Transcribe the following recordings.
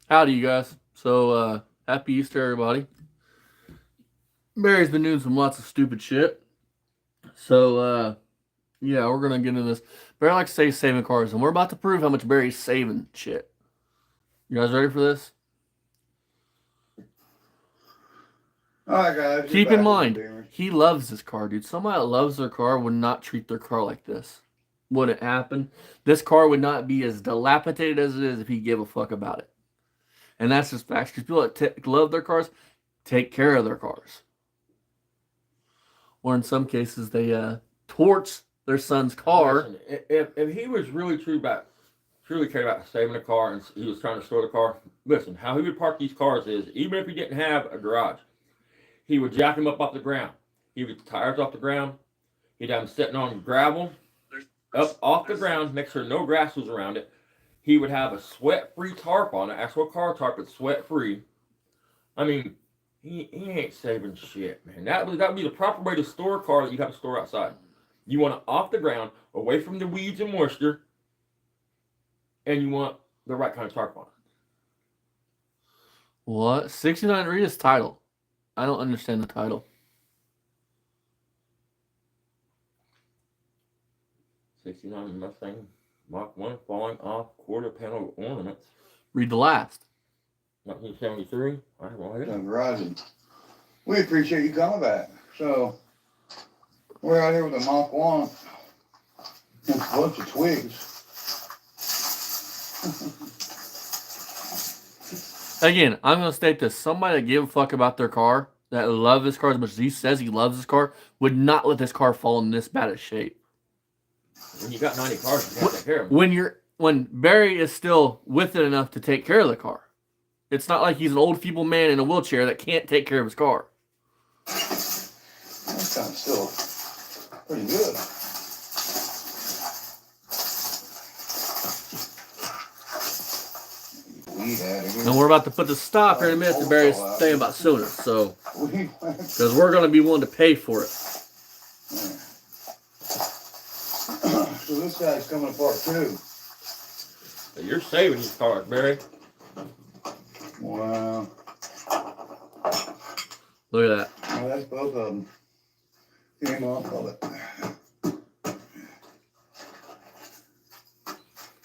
Howdy, you guys. So, happy Easter, everybody. Barry's been doing some lots of stupid shit. So, yeah, we're gonna get into this. Barry likes to say he's saving cars, and we're about to prove how much Barry's saving shit. You guys ready for this? All right, guys. Keep in mind, he loves his car, dude. Somebody that loves their car would not treat their car like this. Wouldn't happen. This car would not be as dilapidated as it is if he gave a fuck about it. And that's just facts. Because people that love their cars take care of their cars. Or in some cases, they torch their son's car. Listen, if he was really truly cared about saving a car and he was trying to store the car, listen, how he would park these cars is, even if he didn't have a garage, he would jack them up off the ground. He would get the tires off the ground. He'd have them sitting on gravel, up off the ground, make sure no grass was around it. He would have a sweat-free tarp on it, actual car tarp, but sweat-free. I mean, he ain't saving shit, man. That would be the proper way to store a car that you have to store outside. You want it off the ground, away from the weeds and moisture, and you want the right kind of tarp on it. What? 69 read his title. I don't understand the title. 69 Mustang Mach 1 falling off quarter panel ornaments. Read the last. 1973. I have no idea. Verizon. We appreciate you coming back. So, we're out here with a Mach 1 and a bunch of twigs. Again, I'm going to state this. Somebody that give a fuck about their car, that love his car as much as he says he loves his car, would not let this car fall in this bad of shape. When you got 90 cars, you can't take care of them. When Barry is still with it enough to take care of the car. It's not like he's an old feeble man in a wheelchair that can't take care of his car. That sounds still pretty good. And we're about to put the stop here in a minute to Barry's saying about suing us. So, because we're going to be willing to pay for it. So this guy's coming apart too. So you're saving these cars, Barry. Wow. Look at that. Well, that's both of them. Came off of it.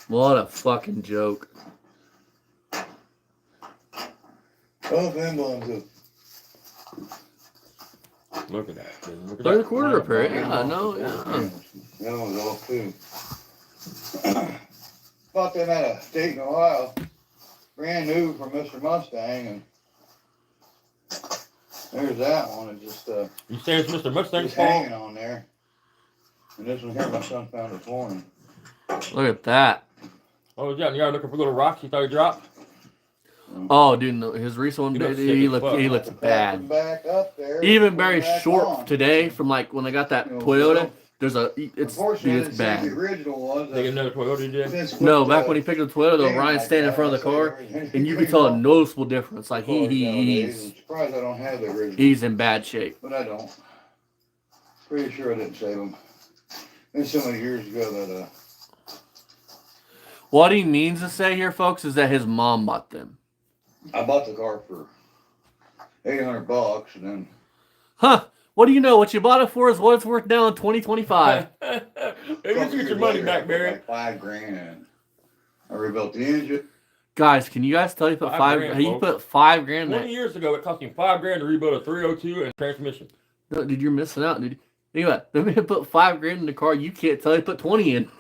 What a fucking joke. Both emblems of Look at that. Dude. Look at Third that. quarter repair. Yeah, no, yeah. that was all too. Bought them at a state in Ohio. Brand new from Mr. Mustang, and there's that one. It just You say it's Mr. Mustang's just fault? hanging on there. And this one here, my son found this morning. Look at that. Oh, was that in the yard looking for little rocks he thought he dropped? Oh, dude, no, his recent one, He looks he sick as fuck. looks bad. Back up there. Even Barry's Back short on. today from like when they got that You know, Toyota. so, There's it's unfortunately, dude, it's I didn't see bad. the original ones. Take another Toyota today? Since No, with, back when he picked up the Toyota, though, thing Ryan like standing in that, front of the I car, said, and you could tell a noticeable difference. Like cars nowadays. he's I'm surprised I don't have the original. he's in bad shape. But I don't. Pretty sure I didn't save them. It's so many years ago that What he means to say here, folks, is that his mom bought them. I bought the car for $800, and then Huh? What do you know? What you bought it for is what it's worth now in 2025. Hey, you get your money back, Barry. Like $5,000, and I rebuilt the engine. Guys, can you guys tell you put $5,000, you folks. put $5,000 in 20 that? years ago, it cost him $5,000 to rebuild a 302 and transmission. No, dude, you're missing out, dude. Think about it. The man put $5,000 in the car. You can't tell he put 20 in.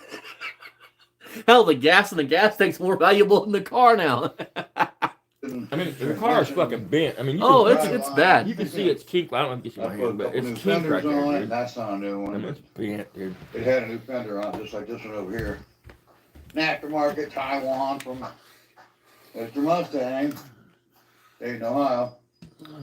Hell, the gas in the gas tank's more valuable than the car now. I mean, the car is fucking bent. I mean, you Oh, can, it's bad. you can see it's kinked. I don't know if you can I see my put a hand, but couple new it's kinked right fenders on there, it, dude. and that's not a new I mean, one. it's bent, dude. It had a new fender on it, just like this one over here. An aftermarket Taiwan from Mr. Mustang, Dayton, Ohio.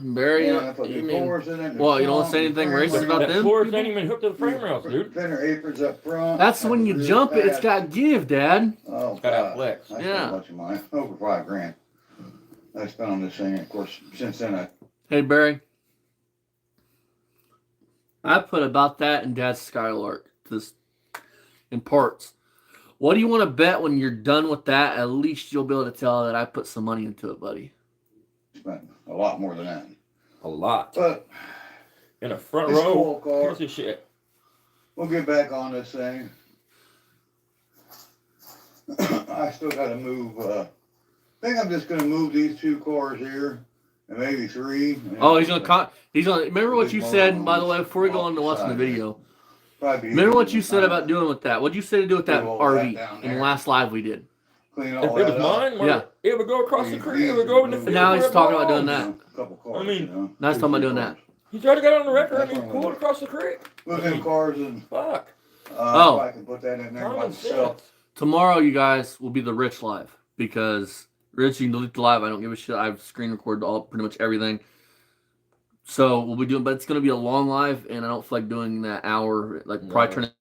Barry, And I put you new mean, doors in it. well, you don't say anything racist about That them? Taurus ain't even hooked to the frame rails, dude. Fender aprons up front. That's when you Rear jump it. It's pad. got give, Dad. Oh, It's got that God. flex. I spent Yeah. a bunch of money, over $5,000. I spent on this thing. Of course, since then Hey, Barry. I put about that in Dad's Skylark this in parts. What do you want to bet when you're done with that? At least you'll be able to tell that I put some money into it, buddy. Spent a lot more than that. A lot. But In the front it's row. cool car. Here's the shit. We'll get back on this thing. I still got to move. I think I'm just going to move these 2 cars here, and maybe 3. Oh, he's gonna. Remember what you said. By the way, before we go on to watching the video, Probably remember what you said about doing with that. What'd you say to do with that Leave all that RV down in the there. last live we did? Clean If all it was that up. mine, Yeah. it would go across the These- creek. It these would go in the are field. Now he's where it talking about doing belongs. that. A couple cars, I mean, you know, now he's talking about doing that. He's already got it on the record. I That's mean, what pull I'm- it across the creek. Look at cars and Fuck. Oh. if I can put that in there by Common myself. sense. Tomorrow, you guys will be the Rich live because Rich, you can delete the live. I don't give a shit. I've screen recorded pretty much everything. So we'll be doing, but it's going to be a long live, and I don't feel like doing that hour. Like No. probably turn it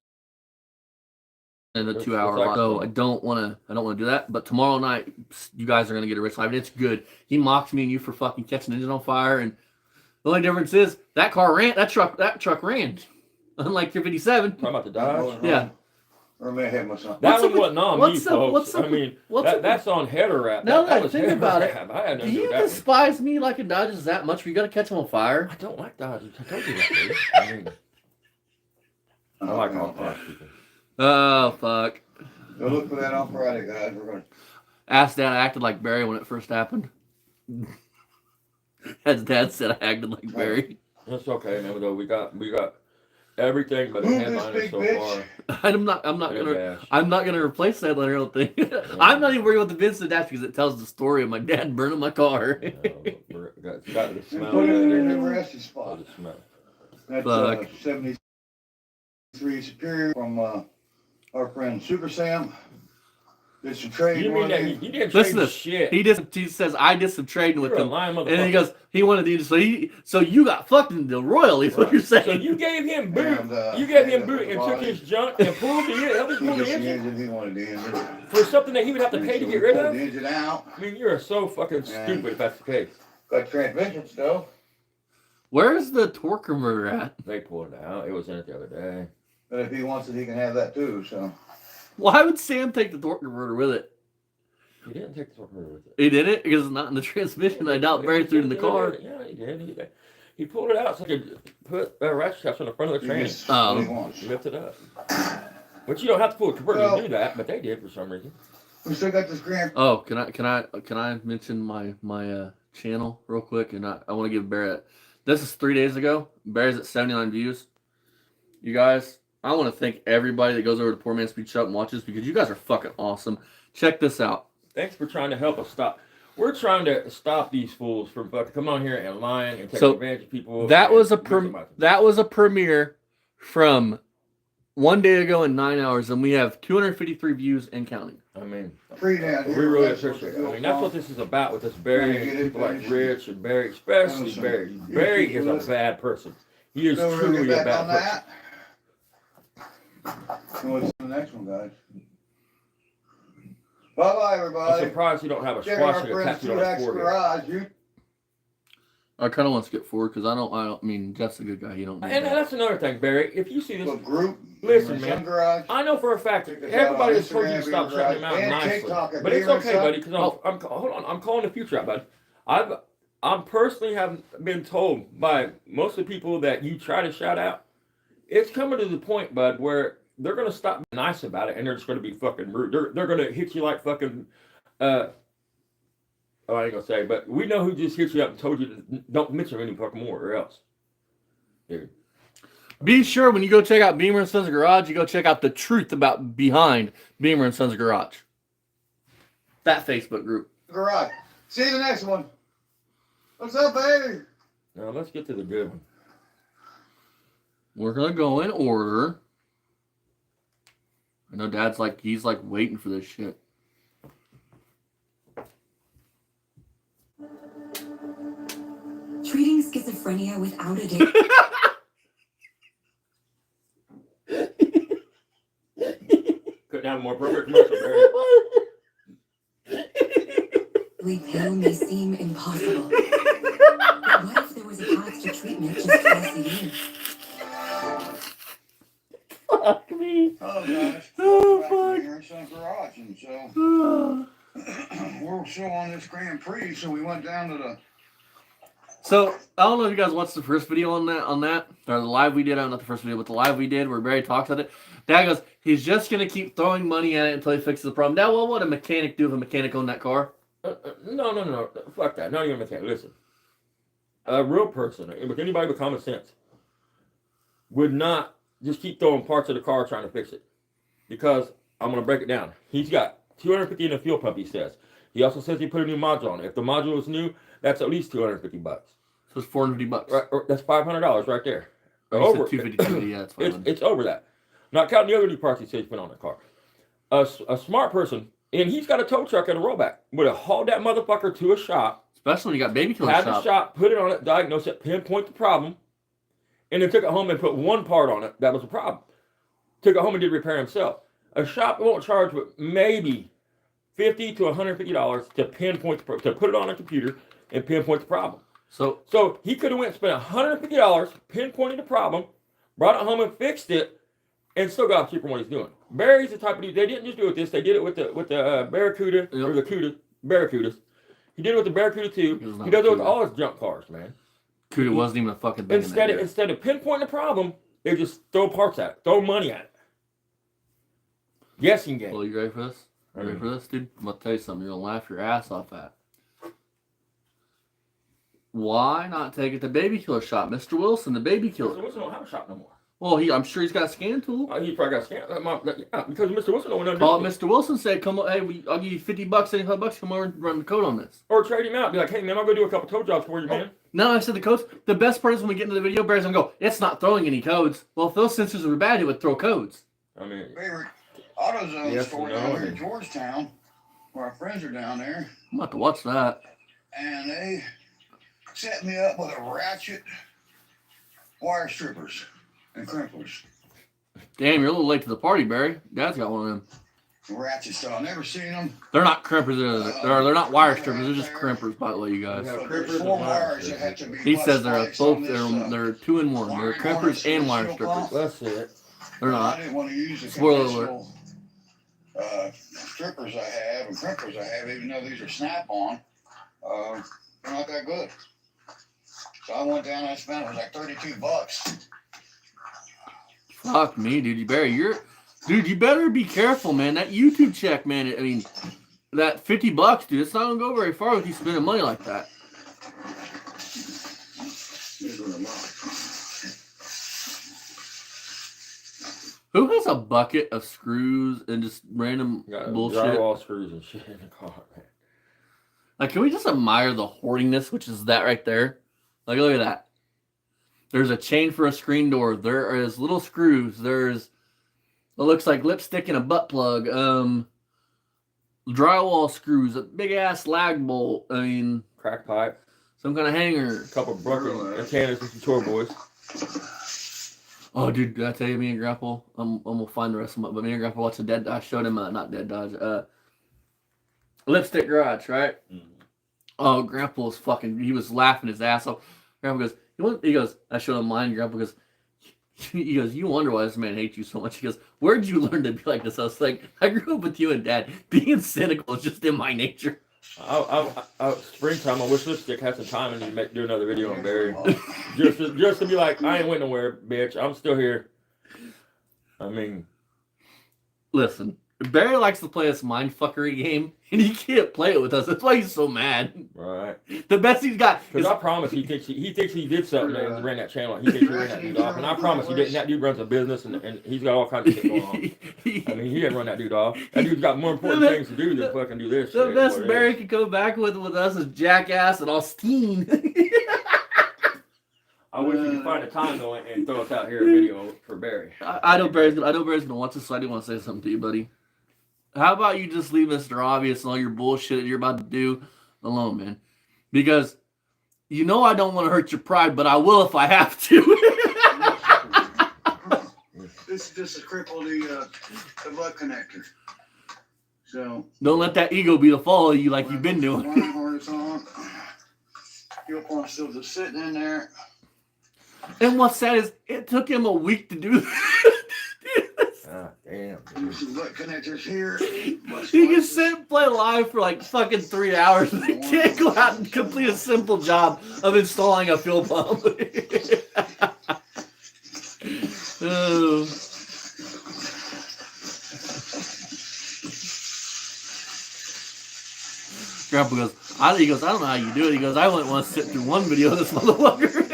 into It's 2 hour like- live. So I don't want to do that. But tomorrow night, you guys are going to get a Rich live, and it's good. He mocked me and you for fucking catching an engine on fire, and the only difference is that car ran. That truck ran. Unlike your 57. Talking about the Dodge. Yeah. Or may have my son. That What's one up with- wasn't on me, what's up- folks. what's up I mean, what's up that's on header wrap. Now that I was think header about it, wrap. I had Do nothing to do you with that one. despise me like a Dodges that much? You got to catch them on fire. I don't like Dodges. I told you that, dude. I mean, I like all Dodge people. Oh fuck! Go look for that on Friday, guys. We're gonna. Asked Dad. I acted like Barry when it first happened. As Dad said, I acted like Barry. That's okay, man. Though we got everything but a Move this headliner big so bitch. far. I'm not And a gonna. dash. I'm not gonna replace that later. I don't think. I'm not even worried about the Vincent dash because it tells the story of my dad burning my car. Got the And smell. put it in of the it. resting Oh, spot. the smell. That's Fuck. 73 Superior from our friend Super Sam. Did some trading. You mean one that day. you didn't Listen trade to this. shit? He says I did some trading with You're a him, lying and then he motherfucker. goes he wanted to. So you got fucked into royally. Is what you're saying? So you gave him boot. And, You gave him and boot the and took body. his junk and pulled the helped him He pull the just the engine engine. He wanted the engine. for something that he would have to pay to So get we rid pulled of. the engine out. I mean, you're so fucking Yeah. stupid if that's the case. Got transmission still. Where's the torque converter at? They pulled it out. It was in it the other day. But if he wants it, he can have that too. So Why would Sam take the torque converter with it? He didn't take the torpedo with it. He didn't because it's not in the transmission. I doubt Barry threw it in the car. Yeah, he did. He pulled it out so he could put ratchet straps on the front of the he train. gets what he Oh. wants. Lift it up. But you don't have to pull a converter Well- to do that, but they did for some reason. We still got this Grand. Oh, can I mention my channel real quick? And I want to give Barry. This is 3 days ago. Barry's at 79 views. You guys, I want to thank everybody that goes over to Poor Man Speed Shop and watches because you guys are fucking awesome. Check this out. Thanks for trying to help us stop. We're trying to stop these fools from fucking coming on here and lying and taking So, advantage of people. That and was a victimizing. that was a premiere from 1 day ago in 9 hours, and we have 253 views and counting. I mean, Free down we here. really That's what appreciate the it. I mean, that's what this is about with this Barry Trying to and get it people like finished. Rich and Barry, especially Listen, Barry. you Barry people is a listen. bad person. He is So we're truly gonna a get back bad on person. that. And what's the next one, guys? Bye bye, I'm everybody. surprised he don't have a Check our swastika friends tattooed on his 2X forehead. Garage. You I kind of want to skip forward because I don't. I mean, Jeff's a good guy. He don't. need And that. that's another thing, Barry. If you see this, look group. Listen, my man. son Garage. I know for a fact Check that us out everybody on has told you to Instagram, stop Beaver shouting him out Garage, and nicely. TikTok at But it's Beaver okay, Son. buddy, because hold on, I'm calling the future out, bud. I'm personally have been told by most of the people that you try to shout out, it's coming to the point, bud, where they're gonna stop being nice about it and they're just gonna be fucking rude. They're gonna hit you like fucking I ain't gonna say, but we know who just hit you up and told you to don't mention any fucking more or else. Dude. Be sure when you go check out Beamer and Sons Garage, you go check out the truth about behind Beamer and Sons Garage. That Facebook group. Garage. See you the next one. What's up, baby? Now let's get to the good one. We're gonna go in order. I know Dad's like he's like waiting for this shit. Treating schizophrenia without addiction Couldn't have a more appropriate commercial, Barry. pill may seem impossible. But what if there was a path to treatment just twice a year? Fuck me. Oh, gosh. Oh, Back fuck. here, son, garage, and so we're still on this Grand Prix, so we went down to the. So I don't know if you guys watched the first video on that, or the live we did. Not the first video, but the live we did where Barry talks about it. Dad goes, he's just gonna keep throwing money at it until he fixes the problem. Now, what would a mechanic do if a mechanic owned that car? No. Fuck that. Not even a mechanic. Listen, a real person, with anybody with common sense, would not just keep throwing parts of the car trying to fix it. Because I'm gonna break it down. He's got $250 in the fuel pump. He says. He also says he put a new module on it. If the module is new, that's at least $250. So it's $450. Right, that's $500 right there. Oh, you said 250. Yeah, that's fine. It's over that. Not counting the other new parts he says he put on the car. A smart person, and he's got a tow truck and a rollback, would have hauled that motherfucker to a shop, Especially when you got baby killer had the shop. shop, put it on it, diagnose it, pinpoint the problem, and then took it home and put one part on it that was a problem. Took it home and did repair himself. A shop won't charge with maybe $50 to $150 to pinpoint to put it on a computer and pinpoint the problem. So he could have went and spent $150 pinpointing the problem, brought it home and fixed it, and still got cheaper what he's doing. Barry's the type of dude. They didn't just do it with this. They did it with the Barracuda or the Barracudas. He did it with the Barracuda too. He does it with all his junk cars, man. Cuda wasn't even a fucking thing. Instead of pinpointing the problem, they just throw parts at it, throw money at it. Guessing game. Well, you ready for this? You ready for this, dude? I'm gonna tell you something. You're gonna laugh your ass off at. Why not take it to baby killer shop, Mr. Wilson, the baby killer? Mr. Wilson don't have a shop no more. Well, I'm sure he's got a scan tool. He probably got scanned. Yeah, because Mr. Wilson don't want to Call Mr. Wilson, say, "Come on, hey, I'll give you $50, $75. Come over and run the code on this." Or trade him out. Be like, hey man, I'll go do a couple tow jobs for you, man. No, I said the codes. The best part is when we get into the video, Barry's gonna go, "It's not throwing any codes." Well, if those sensors were bad, it would throw codes. I mean, Favorite AutoZone Yes, store no, down here I in mean- Georgetown, where our friends are down there, I'm about to watch that. and they set me up with a ratchet wire strippers and crimplers. Damn, you're a little late to the party, Barry. Dad's got one of them. Ratchet stuff. I've never seen them. They're not crimpers. They're not wire strippers. They're just crimpers, by the way, you guys. Yeah. But there's Crimpers 4 and wire wires that have to be He says they're bust on both. this, They're 2 in 1. They're wiring crimpers harness and and wire steel strippers. pump. that's it. They're I not. didn't want to use the Spoiler conventional strippers I have and crimpers I have, even though these are snap-on. They're not that good. So I went down and I spent, it was like $32. Fuck me, dude. You better be careful, man. That YouTube check, man. I mean, that $50, dude. It's not gonna go very far with you spending money like that. These were the Who has a bucket of screws and just random Got bullshit? drywall screws and shit in the car, man. Like, can we just admire the hoardingness, which is that right there? Like, look at that. There's a chain for a screen door. There is little screws. There's, it looks like lipstick and a butt plug. Drywall screws, a big ass lag bolt. I mean, Crack pipe, some kind of hanger. a couple of broken antennas and some chore boys. Oh, dude, did I tell you, me and Grandpa? I'm gonna find the rest of them. But me and Grandpa watched a Dead. I showed him, not Dead Dodge. Lipstick Garage, right? Mhm. Oh, Grandpa was fucking. He was laughing his ass off. Grandpa goes, he goes. I showed him mine. Grandpa goes, he goes. You wonder why this man hates you so much. He goes, where'd you learn to be like this? I was like, I grew up with you and Dad. Being cynical is just in my nature. Springtime, I wish Lipstick had some time and he'd do another video on Barry. just to be like, I ain't went nowhere, bitch. I'm still here. I mean, Listen, Barry likes to play this mindfuckery game, and he can't play it with us. That's why he's so mad. right. The best he's got is Because I promise he thinks he did something and ran that channel. He thinks he ran that dude off. And I promise he didn't. That dude runs a business and he's got all kinds of shit going on. I mean, he didn't run that dude off. That dude's got more important things to do than fucking do this the shit. best Boy, Barry could come back with us is Jackass and Austin. I wish we could find a time though and throw us out here a video for Barry. I know Barry's gonna watch this, so I do want to say something to you, buddy. How about you just leave Mr. Obvious and all your bullshit that you're about to do alone, man? Because you know I don't want to hurt your pride, but I will if I have to. This is just a cripple the butt connector. So Don't let that ego be the fall of you like you've been doing. wiring harness on. Your pump still just sitting in there. And what's sad is it took him a week to do this. Ah, damn. Use some butt connectors here. You can sit and play live for like fucking 3 hours and they can't go out and complete a simple job of installing a fuel pump. Oh. Grandpa goes, he goes, I don't know how you do it. He goes, I wouldn't want to sit through one video of this motherfucker.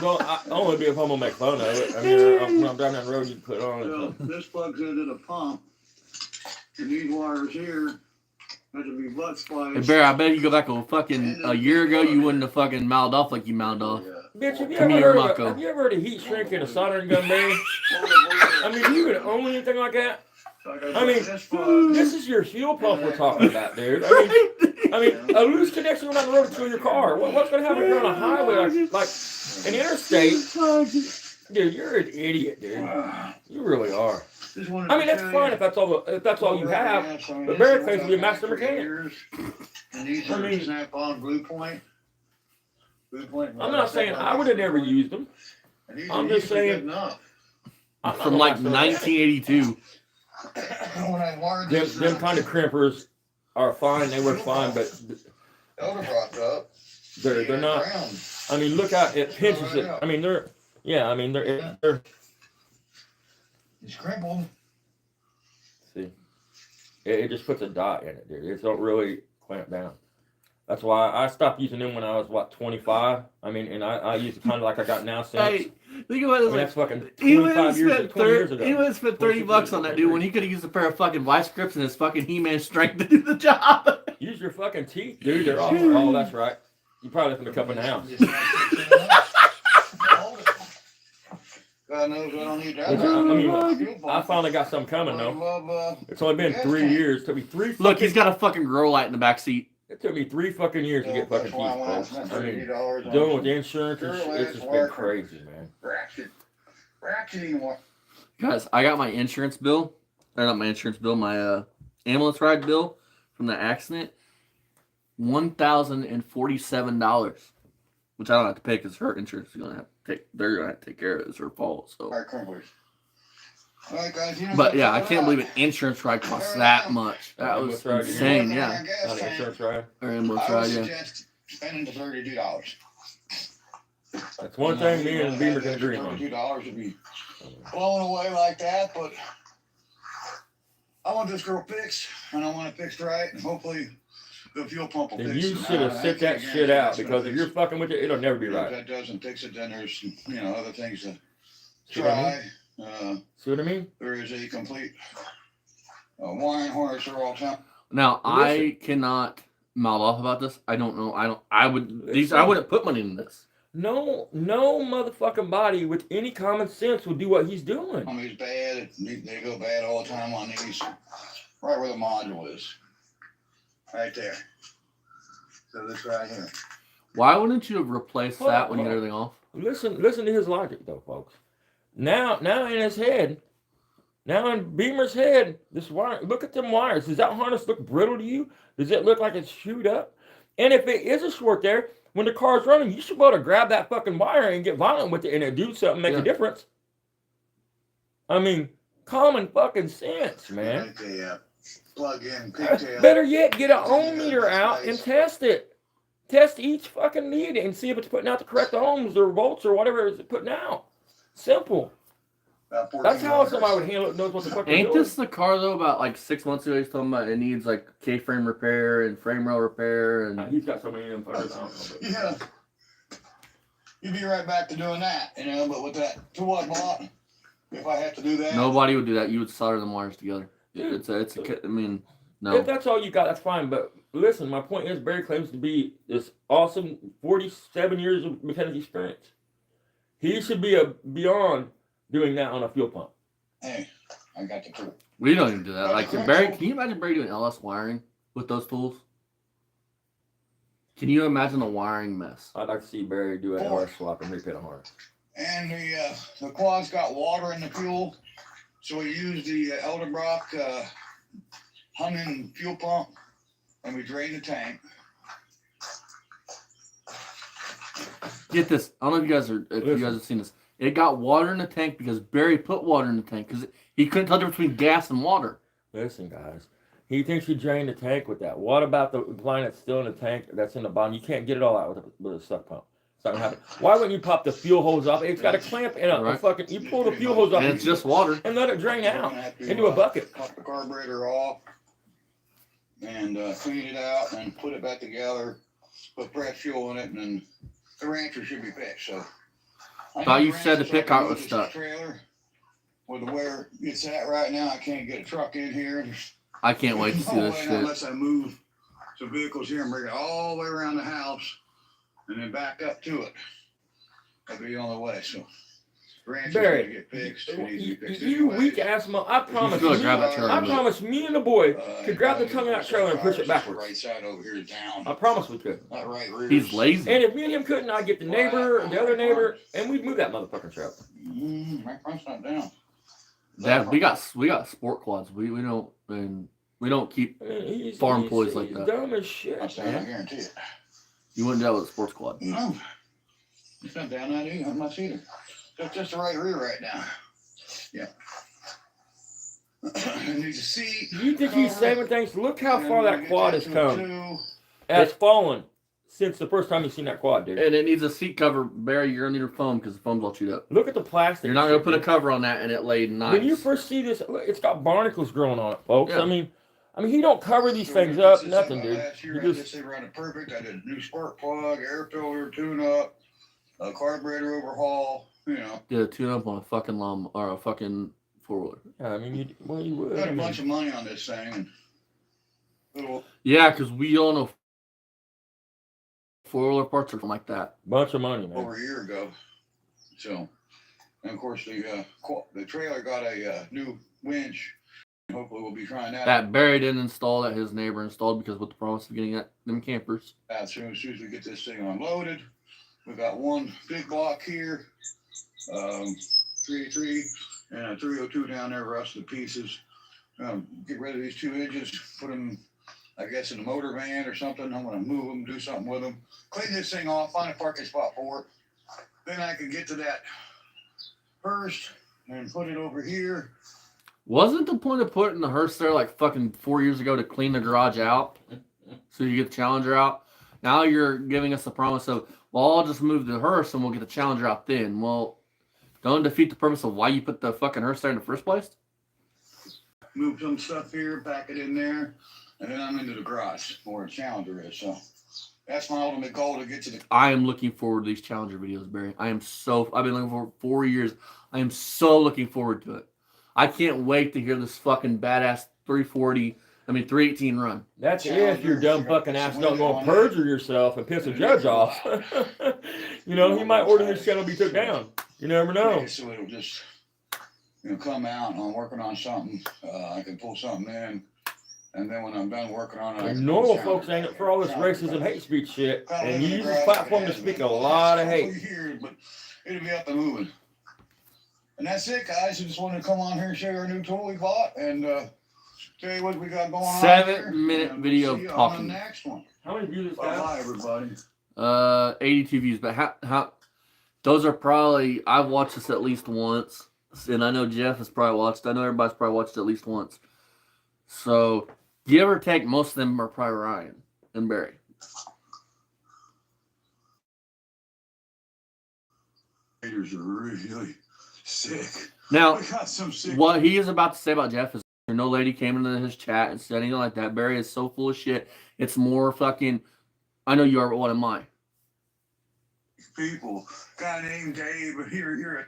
Well, I only be if I'm gonna make fun of it. I mean, when I'm driving down the road, you can put it on. So this plugs into the pump. And these wires here have to be butt spliced. Hey, Bear, I bet you go back a year ago, you wouldn't have fucking mouthed off like you mouthed off. Bitch, have you Come ever here, heard Mako. of, have you ever heard of heat shrink in a soldering gun, man? I mean, you would own anything like that? I mean, this is your fuel pump we're talking about, dude. I mean, a loose connection on the road to your car. What's going to happen if you're on a highway like an interstate? Dude, you're an idiot, dude. You really are. I mean, that's fine if that's all you have. But Barry claims to be a master mechanic. And these are snap-on Blue Point. I'm not saying I would have never used them. I'm just saying. From like 1982. Them kind of crimpers are fine. They work fine, but they're not. I mean, look out! It pinches it. I mean, they're. It's crimpled. See, it just puts a dot in it, dude. It don't really clamp down. That's why I stopped using them when I was 25. I mean, and I use it kind of like I got now since. Hey, think about it. That's fucking He 25 years, 20 years ago. He would have spent $30 on that dude when he could have used a pair of fucking vice grips and his fucking He-Man strength to do the job. Use your fucking teeth, dude. They're awesome. Oh, that's right. You probably left them a cup in the house. God knows I don't need that. I mean, I finally got something coming though. It's only been 3 years. It took me three. Look, he's got a fucking grow light in the back seat. It took me 3 fucking years to get fucking teeth closed. I mean, dealing with the insurance, it's just been crazy, man. Ratchet anymore. Guys, I got my insurance bill. Or not my insurance bill, my ambulance ride bill from the accident. $1,047. Which I don't have to pay because her insurance is gonna have to take. They're gonna have to take care of it. It's her fault. So. Alright, crumblers. Alright, guys, But yeah, I can't believe an insurance ride costs that much. That was insane. Yeah. Not an insurance ride. Or ambulance I would ride. Yeah. suggest spending the $32. That's one thing me and Beamer can agree on. $32 would be blown away like that, but I want this girl fixed, and I want it fixed right, and hopefully the fuel pump will Then fix it. you should have sit that shit out because if you're fucking with it, it'll never be If right. that doesn't fix it, then there's other things to See what I try. See what I mean? There is a complete wiring harness or all time. Now I cannot mouth off about this. I don't know. I wouldn't put money in this. No motherfucking body with any common sense would do what he's doing. On these bad, they go bad all the time on these. Right where the module is. Right there. So this right here. Why wouldn't you have replaced that when you get everything off? Listen to his logic though, folks. Now in his head, now in Beamer's head, this wire, look at them wires. Does that harness look brittle to you? Does it look like it's chewed up? And if it is a short there, when the car's running, you should be able to grab that fucking wire and get violent with it and it do something, make a difference. I mean, common fucking sense, man. Right there. Plug in pigtail. Better yet, get an ohm meter out and test it. Test each fucking lead and see if it's putting out the correct ohms or volts or whatever it's putting out. Simple. That's how somebody would handle it. Knows what the fuck. Ain't this the car though? About like 6 months ago, he's talking about it needs like K-frame repair and frame rail repair and. He's got so many of them fuckers. I don't know. Yeah. You'd be right back to doing that, but with that 2-watt bot, if I have to do that. Nobody would do that. You would solder them wires together. I mean, no. If that's all you got, that's fine. But listen, my point is Barry claims to be this awesome 47 years of mechanic experience. He should be beyond doing that on a fuel pump. Hey, I got the tool. We don't even do that. Like Barry, can you imagine Barry doing LS wiring with those tools? Can you imagine the wiring mess? I'd like to see Barry do an LS swap and repit a harness. And the quad's got water in the fuel, so we use the Elderbrock Hunting fuel pump, and we drain the tank. Get this. I don't know if you guys have seen this. It got water in the tank because Barry put water in the tank because He couldn't tell the difference between gas and water. Listen, guys. He thinks you drained the tank with that. What about the line that's still in the tank that's in the bottom? You can't get it all out with a suck pump. It's not gonna happen. Why wouldn't you pop the fuel hose off? It's got a clamp in it. Right. Fucking, you pull the fuel hose off And it's just water. and let it drain We're out gonna have to, into a bucket. Cut the carburetor off and clean it out and put it back together. Put fresh fuel in it, and then the rancher should be fixed. So I Thought need you the said the rancher so I can pickup move was this stuck. Trailer with where it's at right now, I can't get a truck in here. There's I can't wait to see no this way shit. unless I move some vehicles here and bring it all the way around the house and then back up to it. I'll be on the way. So the rancher's Barry, gonna get fixed. It needs to be fixed You anyways. weak ass I promise gonna me, grab that trailer I and move it. promise me and the boy could grab the tongue of that trailer and push it Right backwards. side over here is down. I promise we could. That right rear. He's lazy. And if me and him couldn't, I'd get the neighbor, the other neighbor, and we'd move that motherfucking trailer. My front's not down. Dad, we got sport quads. We don't keep. I mean, he's, Farm he's, employees like he's that. dumb as shit, I man. guarantee it. You wouldn't do that with a sports quad. No, it's not down that either. Much either. Just the right rear right now. Yeah. It needs a seat. You think he's saving things? Look how and far then that we quad get has that to a come. 2. Has fallen since the first time you seen that quad, dude. And it needs a seat cover. Barry, you're gonna need a foam because the foam's all chewed up. Look at the plastic. You're not gonna put a cover on that and it laid nice. When you first see this, look, it's got barnacles growing on it, folks. Yeah. I mean, he don't cover these So things this up, is, nothing, dude. Last year He I just just they run it perfect. I did a new spark plug, air filter, tune up, a carburetor overhaul. You know, did a tune up on a fucking or a fucking 4-wheeler. yeah, I mean, you would. got I a mean, bunch of money on this thing and little. Yeah, because we all know 4-wheeler parts are like that. bunch of money, man. Over a year ago. So, and of course the trailer got a new winch. Hopefully we'll be trying That Barry didn't install that his neighbor installed because with the promise of getting them campers. as soon as we get this thing unloaded. We got one big block here, 383 and a 302 down there, rusted to pieces. Get rid of these 2 hinges, put them, I guess, in a motor van or something. I'm gonna move them, do something with them, clean this thing off, find a parking spot for it. Then I can get to that first and put it over here. Wasn't the point of putting the hearse there like fucking 4 years ago to clean the garage out so you get the Challenger out? Now you're giving us the promise of, well, I'll just move the hearse and we'll get the Challenger out then. Well, don't defeat the purpose of why you put the fucking hearse there in the first place. Move some stuff here, pack it in there, and then I'm into the garage where the Challenger is. So that's my ultimate goal, to get to the. I am looking forward to these Challenger videos, Barry. I've been looking for 4 years. I am so looking forward to it. I can't wait to hear this fucking badass 318 run. That's if your dumb fucking ass don't go and perjure yourself and piss a judge off. He might order this channel be took down. You never know. So it'll just, come out and I'm working on something. I can pull something in. And then when I'm done working on it, I can Normal pull folks Challenger. ain't for all this racism, hate speech shit, Probably and in you the use this garage, platform it to has speak been a the lot of last couple hate. years, but it'll be up and moving. And that's it, guys. I just wanted to come on here and show you our new tool we bought and tell you what we got going on. 7-minute And video see you talking. on the next one. How many views Bye bye, everybody. 82 views, but how those are probably, I've watched this at least once, and I know Jeff has probably watched. I know everybody's probably watched it at least once. So give or take, most of them are probably Ryan and Barry. Haters are really sick. Now, We got some sick. what he is about to say about Jeff is no lady came into his chat and said anything like that. Barry is so full of shit. It's more fucking, I know you are, but what am I? People, guy named Dave, here.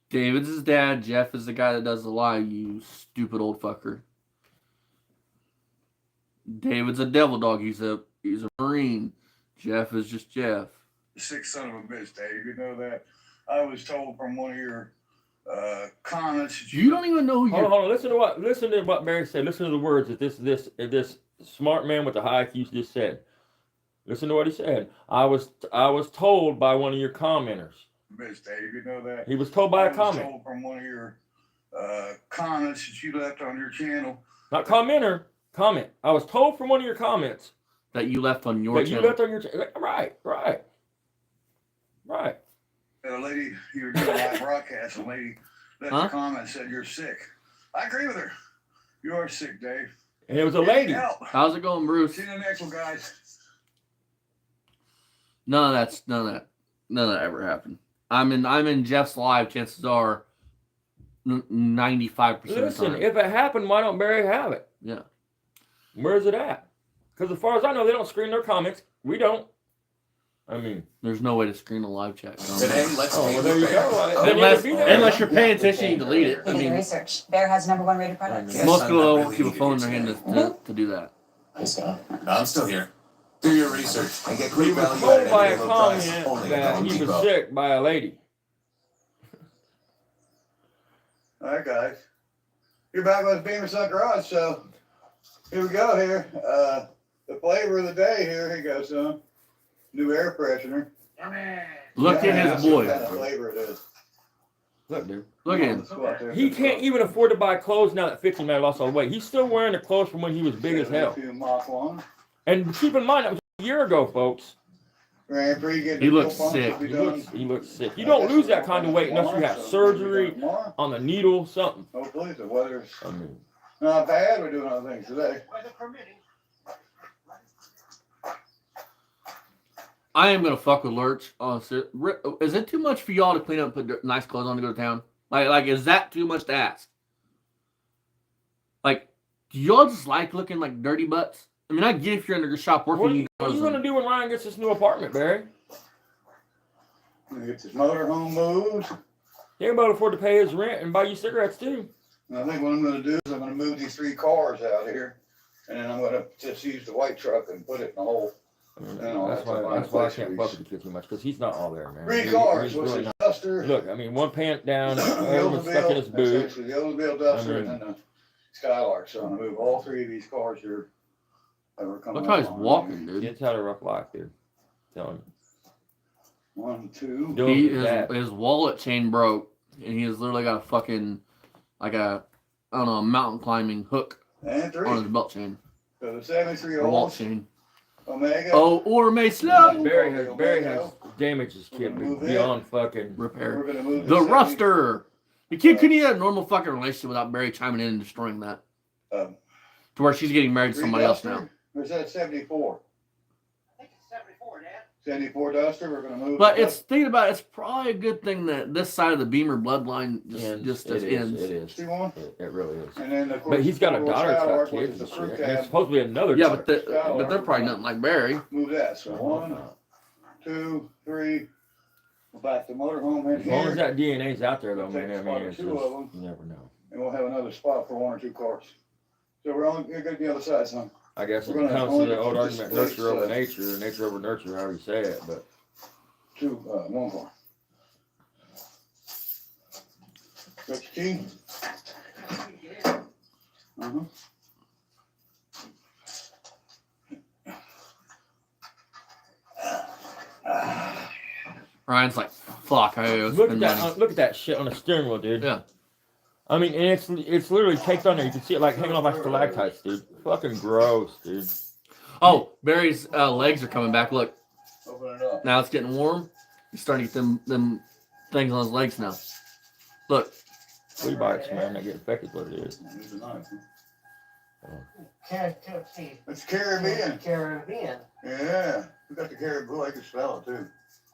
David's his dad. Jeff is the guy that does the live, you stupid old fucker. David's a devil dog. He's a Marine. Jeff is just Jeff. Sick son of a bitch, Dave. You know that? I was told from one of your comments. that You don't even know who Hold on, you're. hold on. Listen to what Barry said. Listen to the words that this smart man with the high IQ just said. Listen to what he said. I was told by one of your commenters. Bitch, Dave. You know that? He was told by I a was comment, told from one of your comments that you left on your channel. not commenter. Comment. I was told from one of your comments That you left on your that channel. you left on your right. And a lady, you were doing a live broadcast, a lady left Huh? a comment, said you're sick. I agree with her. You are sick, Dave. And it was a lady. Help. How's it going, Bruce? See you in the next one, guys. None of that ever happened. I'm in Jeff's live. Chances are 95% of the Listen, time. if it happened, why don't Barry have it? Yeah. Where's it at? Because as far as I know, they don't screen their comments. We don't. I mean, There's no way to screen a live chat. Today, let's oh, be well, there you fair. go. Then Unless, you'd be there. unless you're paying attention, you delete it. I In the mean, research, Bear has #1 rated product. Yes, most I'm people not don't really keep a eager phone in their to. hand to do that. No, I'm still here. Do your research and get He quick was value told at by a any low price. comment Only at that Home he was Depot. sick by a lady. All right, guys. You're back with Beamer Sun Garage, so here we go here. The flavor of the day here you go, son. New air freshener. Look Yeah, at his that's what boy. kind of flavor it is. Look, dude. Look at him. Let's go out there. He can't even afford to buy clothes now that 15 man lost all the weight. He's still wearing the clothes from when he was big as hell. Mach 1. And keep in mind, that was a year ago, folks. Grand Prix getting He the looks full pump sick. to be He done. looks sick. You don't lose that kind of weight unless you have surgery Tomorrow. on the needle, something. Hopefully the weather's I mean, not bad. We're doing other things today. I am gonna fuck with Lurch. Honestly, is it too much for y'all to clean up, and put nice clothes on to go to town? Like, is that too much to ask? Like, do y'all just like looking like dirty butts? I mean, I get if you're in the shop working. what are you going to do when Ryan gets this new apartment, Barry? Gonna get this motorhome moved. He ain't able to afford to pay his rent and buy you cigarettes, too. And I think what I'm gonna do is I'm gonna move these 3 cars out here. And then I'm gonna just use the white truck and put it in the hole. I mean, No, that's that's a why I can't fine fuck with the kid too much, because he's not all there, man. 3 He- cars. he's What's really the not. duster? Look, I mean, one pant down, the other one stuck in his Oldsmobile. That's boot. actually the Oldsmobile duster I mean- and then the Skylark. So I'm gonna move all 3 of these cars here. That were coming Look how up he's on walking, dude. Kids had a rough life, dude. Telling you. 1, 2. Doing He that. his wallet chain broke, and he has literally got a fucking I don't know, a mountain climbing hook And on 3. his belt chain So the 73 or wallet Olds, chain. Omega. Oh, or may slow Barry has damaged his kid beyond fucking. repair. We're gonna move The 70 Ruster. The kid couldn't even have a normal fucking relationship without Barry chiming in and destroying that. Um, To where she's getting married to 3 somebody else duster? now. Or is that 74? 74 duster. We're gonna move. But it it's thinking about it, it's probably a good thing that this side of the Beamer bloodline just it ends. is. It is. See one? It really is. And then of course. But he's got a the daughter that's got Skylark, which kids is and the fruit shit. And it's cab. supposed to be another Yeah, daughter. but they're probably nothing like Barry. Move that. So 1, 2, 3. Go back to motorhome in As long as here, that DNA's out there, though, Take man. I a spot mean, or it's 2 just, of them. you never know. and we'll have another spot for 1 or 2 cars. So we're on. You're gonna be on the other side, son. I guess We're when it gonna comes to only the old keep argument, this nurture over place, nature, nature over nurture, however you say it, but 1 car. Got your key? Uh-huh. Ryan's like, fuck, I owe look at spend that. money. Look at that shit on the steering wheel, dude. Yeah. I mean, and it's literally taped on there. You can see it like hanging off like stalactites, dude. Fucking gross, dude. Oh, Barry's legs are coming back. Look, Open it up. now it's getting warm. He's starting to get them things on his legs now. Look, Flea bites, man, that get infected. What it is. Use a knife, huh? Caribbean. It's Caribbean. Caribbean. Yeah. We got the Caribbean. I can spell it too.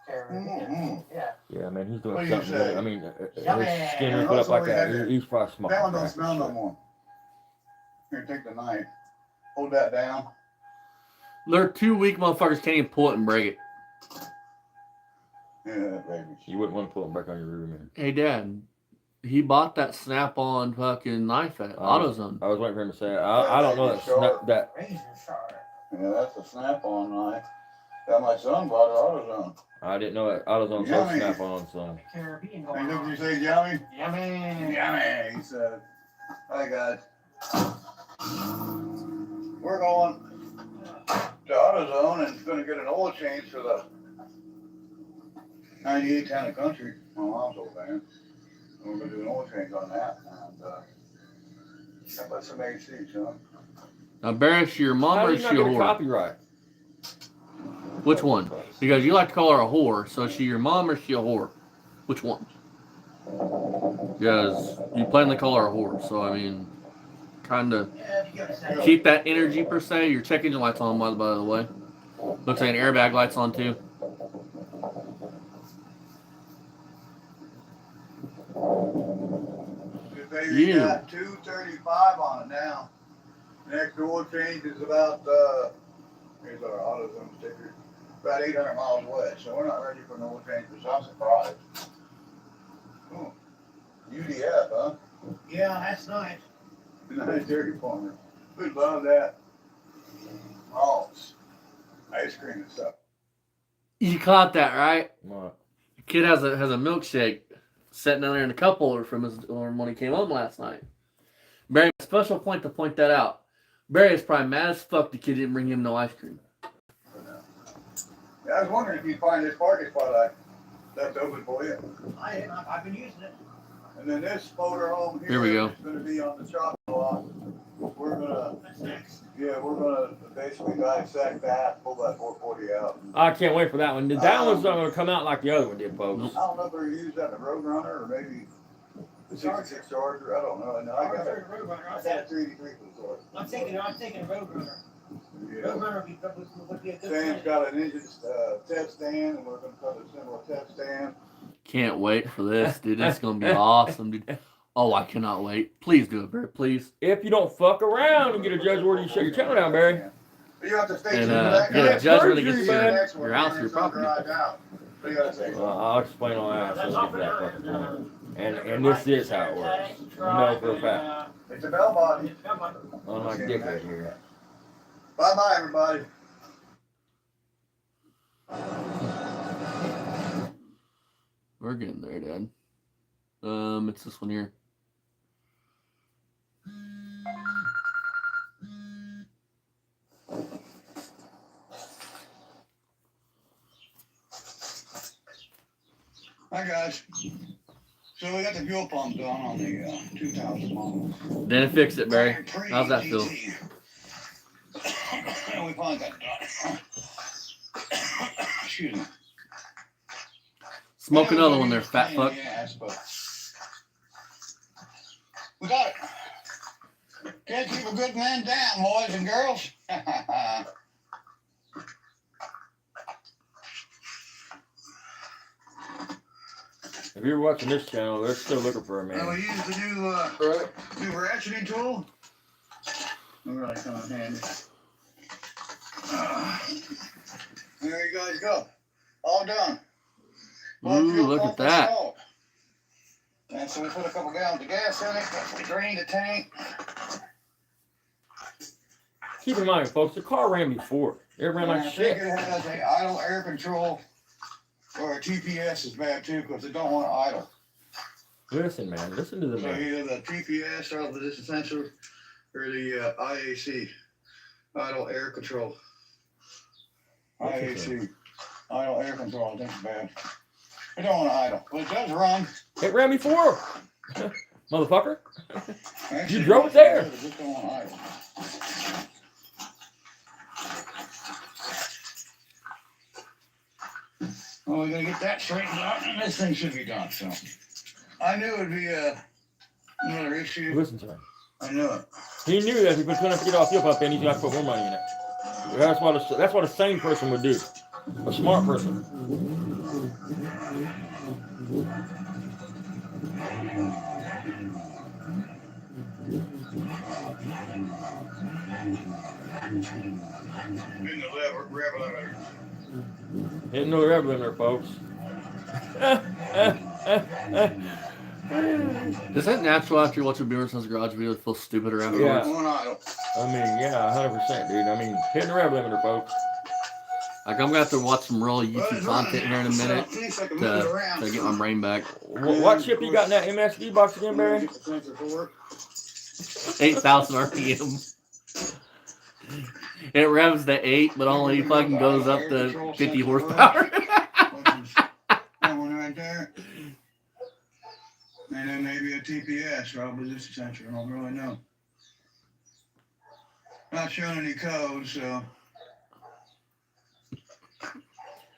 Caribbean. Yeah. Yeah, man, he's What doing do you something. say? Good. I mean, Yummy. his skin wrinkled up like that. He's probably smoking That one don't crack smell and no shit. more. Here, take the knife. Hold that down. they're 2 weak motherfuckers can't even pull it and break it. Yeah, baby. You wouldn't want to pull it back on your rear, man. Hey, Dad, he bought that Snap-on fucking knife at AutoZone. I was waiting for him to say it. I don't know that. Razor sharp. Yeah, that's a snap-on knife. That my son bought at AutoZone. I didn't know that AutoZone sold Yummy. Snap-on, so. Caribbean Hey, going look, you on. say yummy? Yummy. Yummy, he said. Hi, guys. We're going to AutoZone and gonna get an oil change for the 98 Town and Country. My mom's old van. And we're gonna do an oil change on that. And, how about some AC, son? Now, Barry, is she your mom How or do is you she not a get a whore? copyright? Which one? Because you like to call her a whore. So is she your mom or is she a whore? Which one? Because you plainly call her a whore. So, I mean, kind of Yeah, you gotta say. keep that energy per se. Your check engine light's on, by the way. Looks like an airbag light's on too. Baby Ew. got 235 on it now. Next oil change is about, here's our AutoZone sticker, about 800 miles away. So we're not ready for an oil change, but I'm surprised. Oh, UDF, huh? Yeah, that's nice. Nice dairy farmer. We love that. Oh, ice cream and stuff. You caught that, right? What? The kid has a milkshake sitting down there in the cup holder from his dorm when he came home last night. Barry, special point to point that out. Barry is probably mad as fuck the kid didn't bring him no ice cream. Yeah, I was wondering if you'd find this parking spot I left open for you. I've been using it. And then this motor home here, Here we go. is going to be on the chopping block. We're gonna, That's next. yeah, we're gonna basically dissect that, pull that 440 out. I can't wait for that one. That one's not going to come out like the other one did, folks. I don't know if they're using that in the Roadrunner or maybe the 66 Charger. I don't know. And I got a, Roadrunner. I got a 383 for I'm thinking Roadrunner. the Charger. Roadrunner would be a good Sam's one. got an engine test stand, and we're gonna put a similar test stand. Can't wait for this, dude. It's gonna be awesome, dude. Oh, I cannot wait. Please do it, Barry. Please. If you don't fuck around and get a judge order, you shut your channel down, Barry. But you have to stay And tuned to that. get a that's judgment perjury, against man. your house, your property. What do you gotta say? I'll explain all that. So we'll get to that fucking point. And this is how it works. You know for a fact. It's a bell body. On my dick right here. Bye bye, everybody. We're getting there, Dad. It's this one here. Hi guys. So we got the fuel pump done on the 2000 model. Then fix it, Barry. How's that feel? And we finally got it done. Excuse me. Smoke another one there, fat fuck. Yes, but we got it. Can't keep a good man down, boys and girls. If you're watching this channel, they're still looking for a Now we man. use the new ratcheting tool. Really come in handy. There you guys go. All done. One Ooh, fuel look at pump that. installed. And so we put a couple gallons of gas in it. We drained the tank. Keep in mind, folks, the car ran before. It ran And I like think shit. it has a idle air control, or a TPS is bad too, because they don't want to idle. Listen, man. Listen to the So man. either the TPS or the distance sensor, or the IAC, idle air control. What's it IAC, idle air control, I think it's bad. They don't want to idle, but it does run. It ran before. Motherfucker. Actually, You drove it there. They just don't want to idle. Well, we gotta get that straightened out, and this thing should be done, so. I knew it'd be another issue. Listen to him. I knew it. He knew that if he put $250 fuel pump in, he's going to put more money in it. That's what a sane person would do. A smart person. In the lever, grab a lever. Hitting the rev limiter, folks. Is that natural after you watch a Beaver Sons Garage video to feel stupid around Yeah. here? One idle. I mean, yeah, 100%, dude. I mean, hitting the rev limiter, folks. Like, I'm gonna have to watch some real YouTube content here in a minute At least I can move it to around. get my brain back. What chip you got in that MSD box again, Barry? Get the sensor for it. 8,000 RPM. It revs to 8, but only fucking goes up to 50 horsepower. That one right there. And then maybe a TPS, probably this sensor, I don't really know. Not showing any code, so.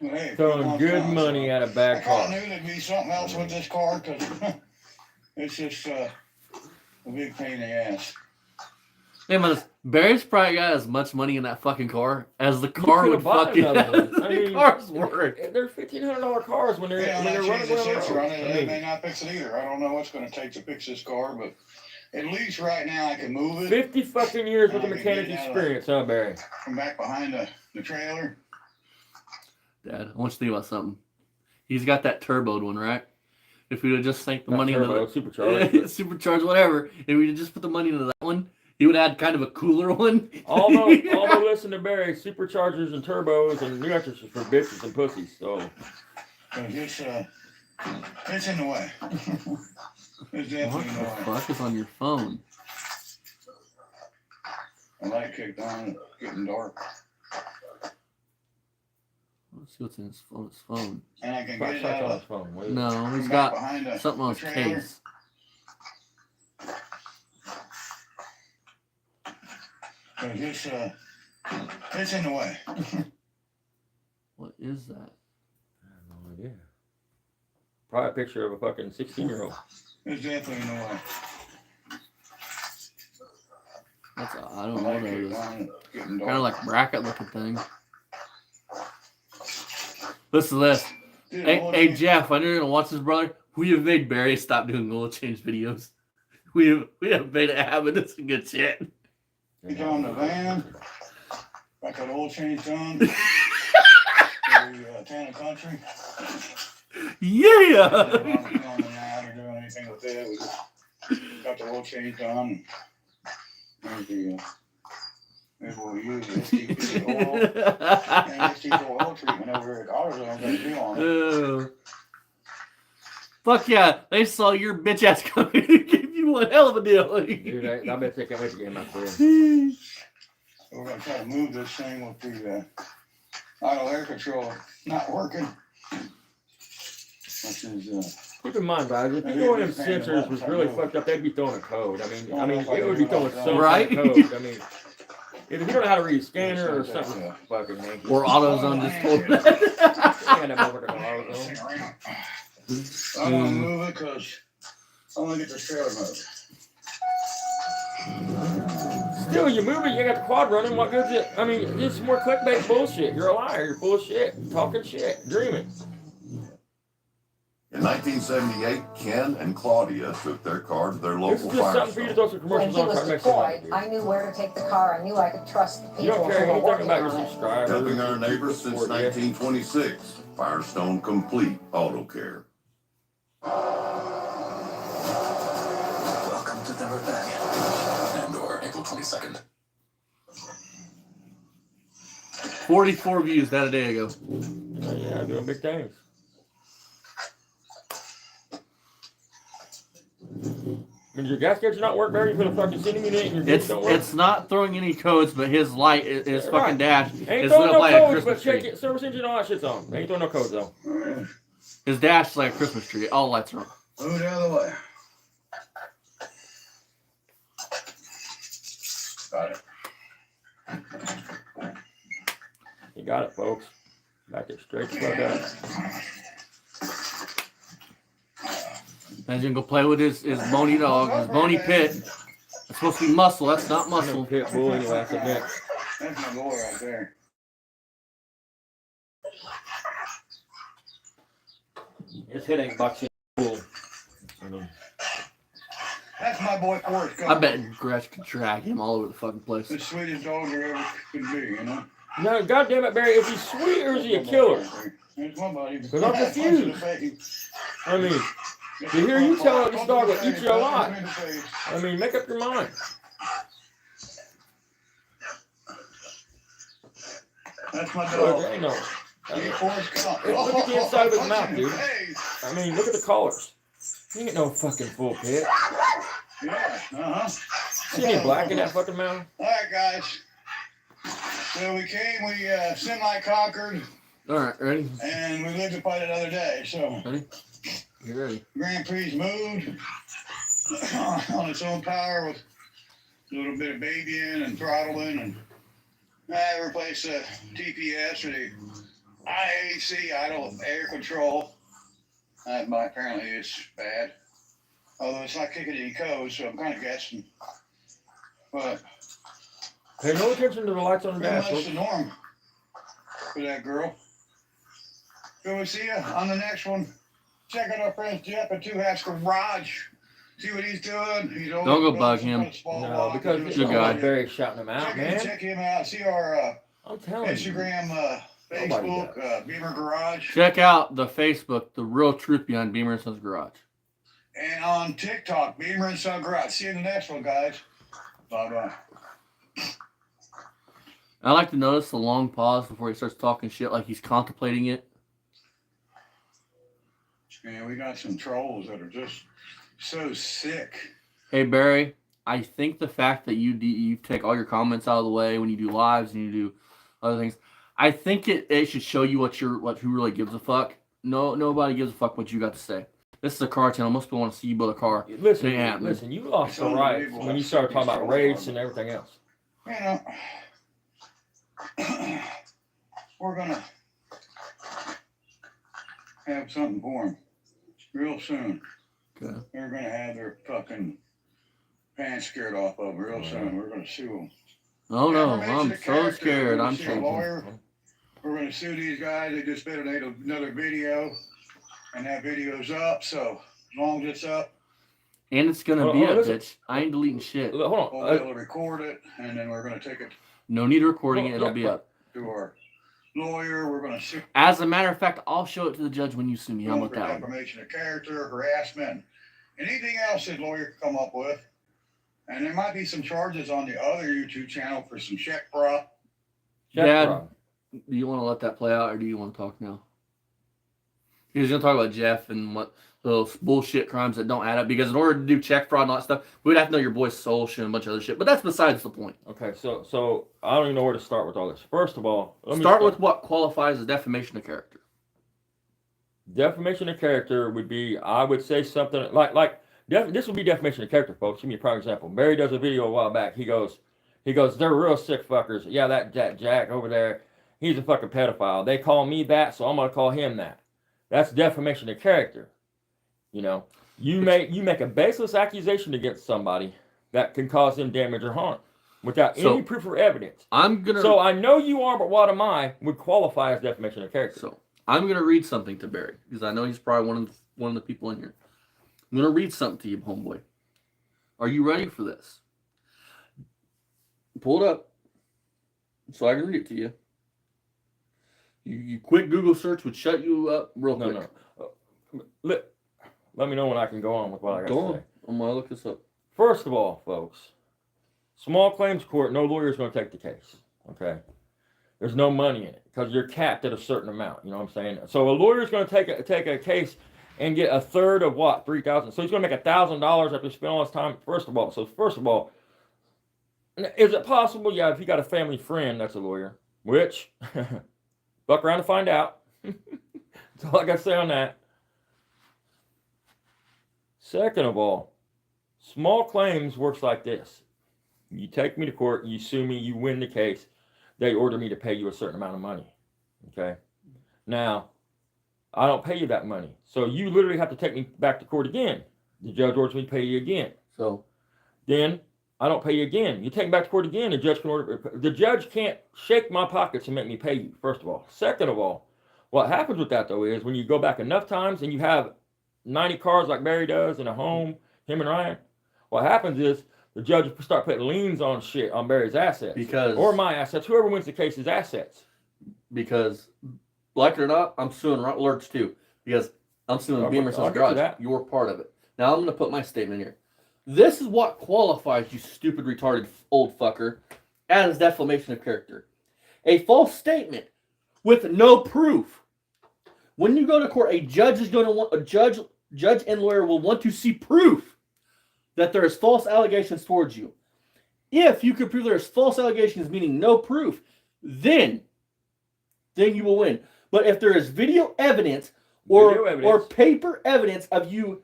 But hey, Throwing good money at a I bad car. kind of knew there'd be something else with this car because it's just a big pain in the ass. Hey man, Barry's probably got as much money in that fucking car as the car could've would bought fucking another one. I the mean, car's worth. They're $1,500 cars when they're Yeah, when I running change the around the sensor on road. it, I that mean, may not fix it either. I don't know what's going to take to fix this car, but at least right now I can move it 50 fucking years with the I can mechanic get out of experience, huh, Barry? from back behind the trailer. Dad, I want you to think about something. He's got that turboed one, right? If we would just sink the Not money turbo, into supercharged. the but supercharged, whatever, if we just put the money into that one, he would add kind of a cooler one. although listen to Barry, superchargers and turbos and new extras are for bitches and pussies. So 'Cause it's in the way. It's definitely What in the the way. fuck is on your phone? The light kicked on, it's getting dark. Let's see what's in his phone. And I can try get it out on of his phone. Wait. No, from he's back got behind something on the his trailer. case. It's in the way. What is that? I have no idea. Probably a picture of a fucking 16-year-old. It's definitely in the way. That's I The don't know light what that kicked is. on, it's getting dark. Kind of like bracket looking thing. Listen to this. Dude, Hey, oil hey change- Jeff, I know you're gonna watch this, brother. We have made Barry stop doing oil change videos. We have made it happen. It's some good shit. He's on the van. Got that oil change done. The town and country. Yeah. Not filming that or doing anything with it. We just got the oil change done. There's what we use, STP oil. And STP oil treatment over at AutoZone, got a deal on it. Oh. Fuck yeah, they saw your bitch ass coming and gave you one hell of a deal. Dude, I bet they can't wait to get him out there. So we're gonna try to move this thing with the auto air control not working. Which is Keep in mind, guys, if you know them sensors was really fucked up, they'd be throwing a code. I mean, it would be throwing some Right? kind of code. I mean, if you don't know how to read a scanner or something, fucking hanky. Or AutoZone just told that. Hand them over to the this AutoZone. thing around. I'm gonna move it because I wanna get this trailer moved. Still, you move it, you got the quad running. What good's it? I mean, it's more clickbait bullshit. You're a liar. You're full of shit. Talking shit. Dreaming. In 1978, Ken and Claudia took their car to their This local is just something for you to Firestone. throw some When commercials he on. was Try to make some money, deployed, I knew where to take the car. I knew I could trust the You people don't who care were anything working about your on it. subscribers. Helping our neighbors since Support, yeah. 1926, Firestone Complete Auto Care. Welcome to the Rebellion. And/or April 22nd. 44 views that a day ago. Yeah, doing big things. When your gas gauge not work, Barry, you put a fucking ceiling unit and your gauge It's don't work. it's not throwing any codes, but his light, his Yeah, fucking right. dash, Ain't is throwing lit no up like a codes, but Christmas check tree. it. Service engine, all that shit's on. Ain't throwing no codes though. His dash is like a Christmas tree. All lights are on. Move it out of the way. Got it. You got it, folks. Back it straight the fuck up. Imagine go play with his bony dog, his bony pit. It's supposed to be muscle. That's not muscle. Pit bull anyway, that's a next. That's my boy right there. His head ain't boxing bull. I mean, That's my boy Forrest Gump. I bet Gretsch could drag him all over the fucking place. The sweetest dog there ever could be, you know? no, goddamn it, Barry, is he sweet or is he a killer? There's my buddy. Because I'm confused. I mean, to hear you tell this dog will eat you alive. I mean, make up your mind. That's my Look, dog. ain't no. I mean, Forrest Gump. Look at the inside of his mouth, dude. Hey. I mean, look at the collars. He ain't no fucking full pit. Yeah, uh-huh. See any black in that fucking mouth? All right, guys. So we semi-conquered, All right, ready? and we lived to fight another day. So Ready? You ready? Grand Prix moved on its own power with a little bit of babying and throttling, and I replaced the TPS or the IAC, idle air control. Apparently it's bad. Although it's not kicking any codes, so I'm kind of guessing. But Pay no attention to the lights on the pretty dash. much the norm for that girl. So we'll see you on the next one. Check out our friend Jeff at Two Hats Garage. See what he's doing. He's always Don't go building bug some him. kind of small No, block, because doing Good something. guy. Barry's shouting them out, man. Check him out. See our I'm telling you. Instagram, Nobody Facebook, Beamer Garage. Check out the Facebook, the real truth behind Beamer and Sons Garage. And on TikTok, Beamer and Son Garage. See you in the next one, guys. Bye-bye. I like to notice the long pause before he starts talking shit like he's contemplating it. Yeah, we got some trolls that are just so sick. Hey Barry, I think the fact that you take all your comments out of the way when you do lives and you do other things, I think it should show you who really gives a fuck. Nobody gives a fuck what you got to say. This is a car channel. Most people want to see you build a car. Listen, It ain't happening. listen, you lost It's the right unbelievable. when you started talking about race and everything else. You know, we're gonna have something for them real soon. Okay. They're gonna have their fucking pants scared off of real soon. We're gonna sue them. Oh no, Never mention I'm the so character. scared. We're gonna I'm sue a shaking. lawyer. We're gonna sue these guys. They just made another video, and that video's up. So as long as it's up, And it's gonna Hold be on, up, listen. bitch. I ain't deleting shit. Hold on. we'll be able to record it, and then we're gonna take it No need of recording it. Well, It'll yeah, be up. to our lawyer. We're gonna sue As a matter of fact, I'll show it to the judge when you sue me. How them about for that one? defamation of character, harassment, anything else that lawyer can come up with. And there might be some charges on the other YouTube channel for some check fraud. Dad, Rob. do you want to let that play out, or do you want to talk now? He was gonna talk about Jeff and what those bullshit crimes that don't add up. Because in order to do check fraud and all that stuff, we'd have to know your boy's social and a bunch of other shit. But that's besides the point. Okay, so I don't even know where to start with all this. First of all, let me Start with what qualifies as defamation of character. defamation of character would be, I would say something like this would be defamation of character, folks. Give me a prime example. Barry does a video a while back. He goes, they're real sick fuckers. Yeah, that Jack over there, he's a fucking pedophile. They call me that, so I'm gonna call him that. That's defamation of character. You know, you make a baseless accusation against somebody that can cause them damage or harm without So- any proof or evidence. I'm gonna So I know you are, but what am I? Would qualify as defamation of character. So I'm gonna read something to Barry because I know he's probably one of the people in here. I'm gonna read something to you, homeboy. Are you ready for this? Pull it up so I can read it to you. You quick Google search would shut you up real quick. No. Let me know when I can go on with what I got Go to say. on. I'm gonna look this up. First of all, folks, small claims court, no lawyer is going to take the case. Okay, there's no money in it because you're capped at a certain amount. You know what I'm saying? So a lawyer is going to take a case and get a third of what, $3,000. So he's going to make $1,000 after spending all his time. First of all, is it possible? Yeah, if you got a family friend that's a lawyer, which fuck around to find out. That's all I got to say on that. Second of all, small claims works like this. You take me to court, you sue me, you win the case, they order me to pay you a certain amount of money. Okay? Now, I don't pay you that money. So you literally have to take me back to court again. The judge orders me to pay you again. So Then I don't pay you again. You take me back to court again, the judge can't shake my pockets and make me pay you, first of all. Second of all, what happens with that though is when you go back enough times and you have 90 cars like Barry does in a home, him and Ryan, what happens is the judge will start putting liens on shit on Barry's assets. Or my assets, whoever wins the case's assets. because like it or not, I'm suing Lurch too because I'm suing I'll Beamer get Sons to Garage. that. You're part of it. Now I'm gonna put my statement here. This is what qualifies, you stupid retarded old fucker, as defamation of character. A false statement with no proof. When you go to court, a judge and lawyer will want to see proof that there is false allegations towards you. If you can prove there is false allegations, meaning no proof, then you will win. But if there is video evidence or paper evidence of your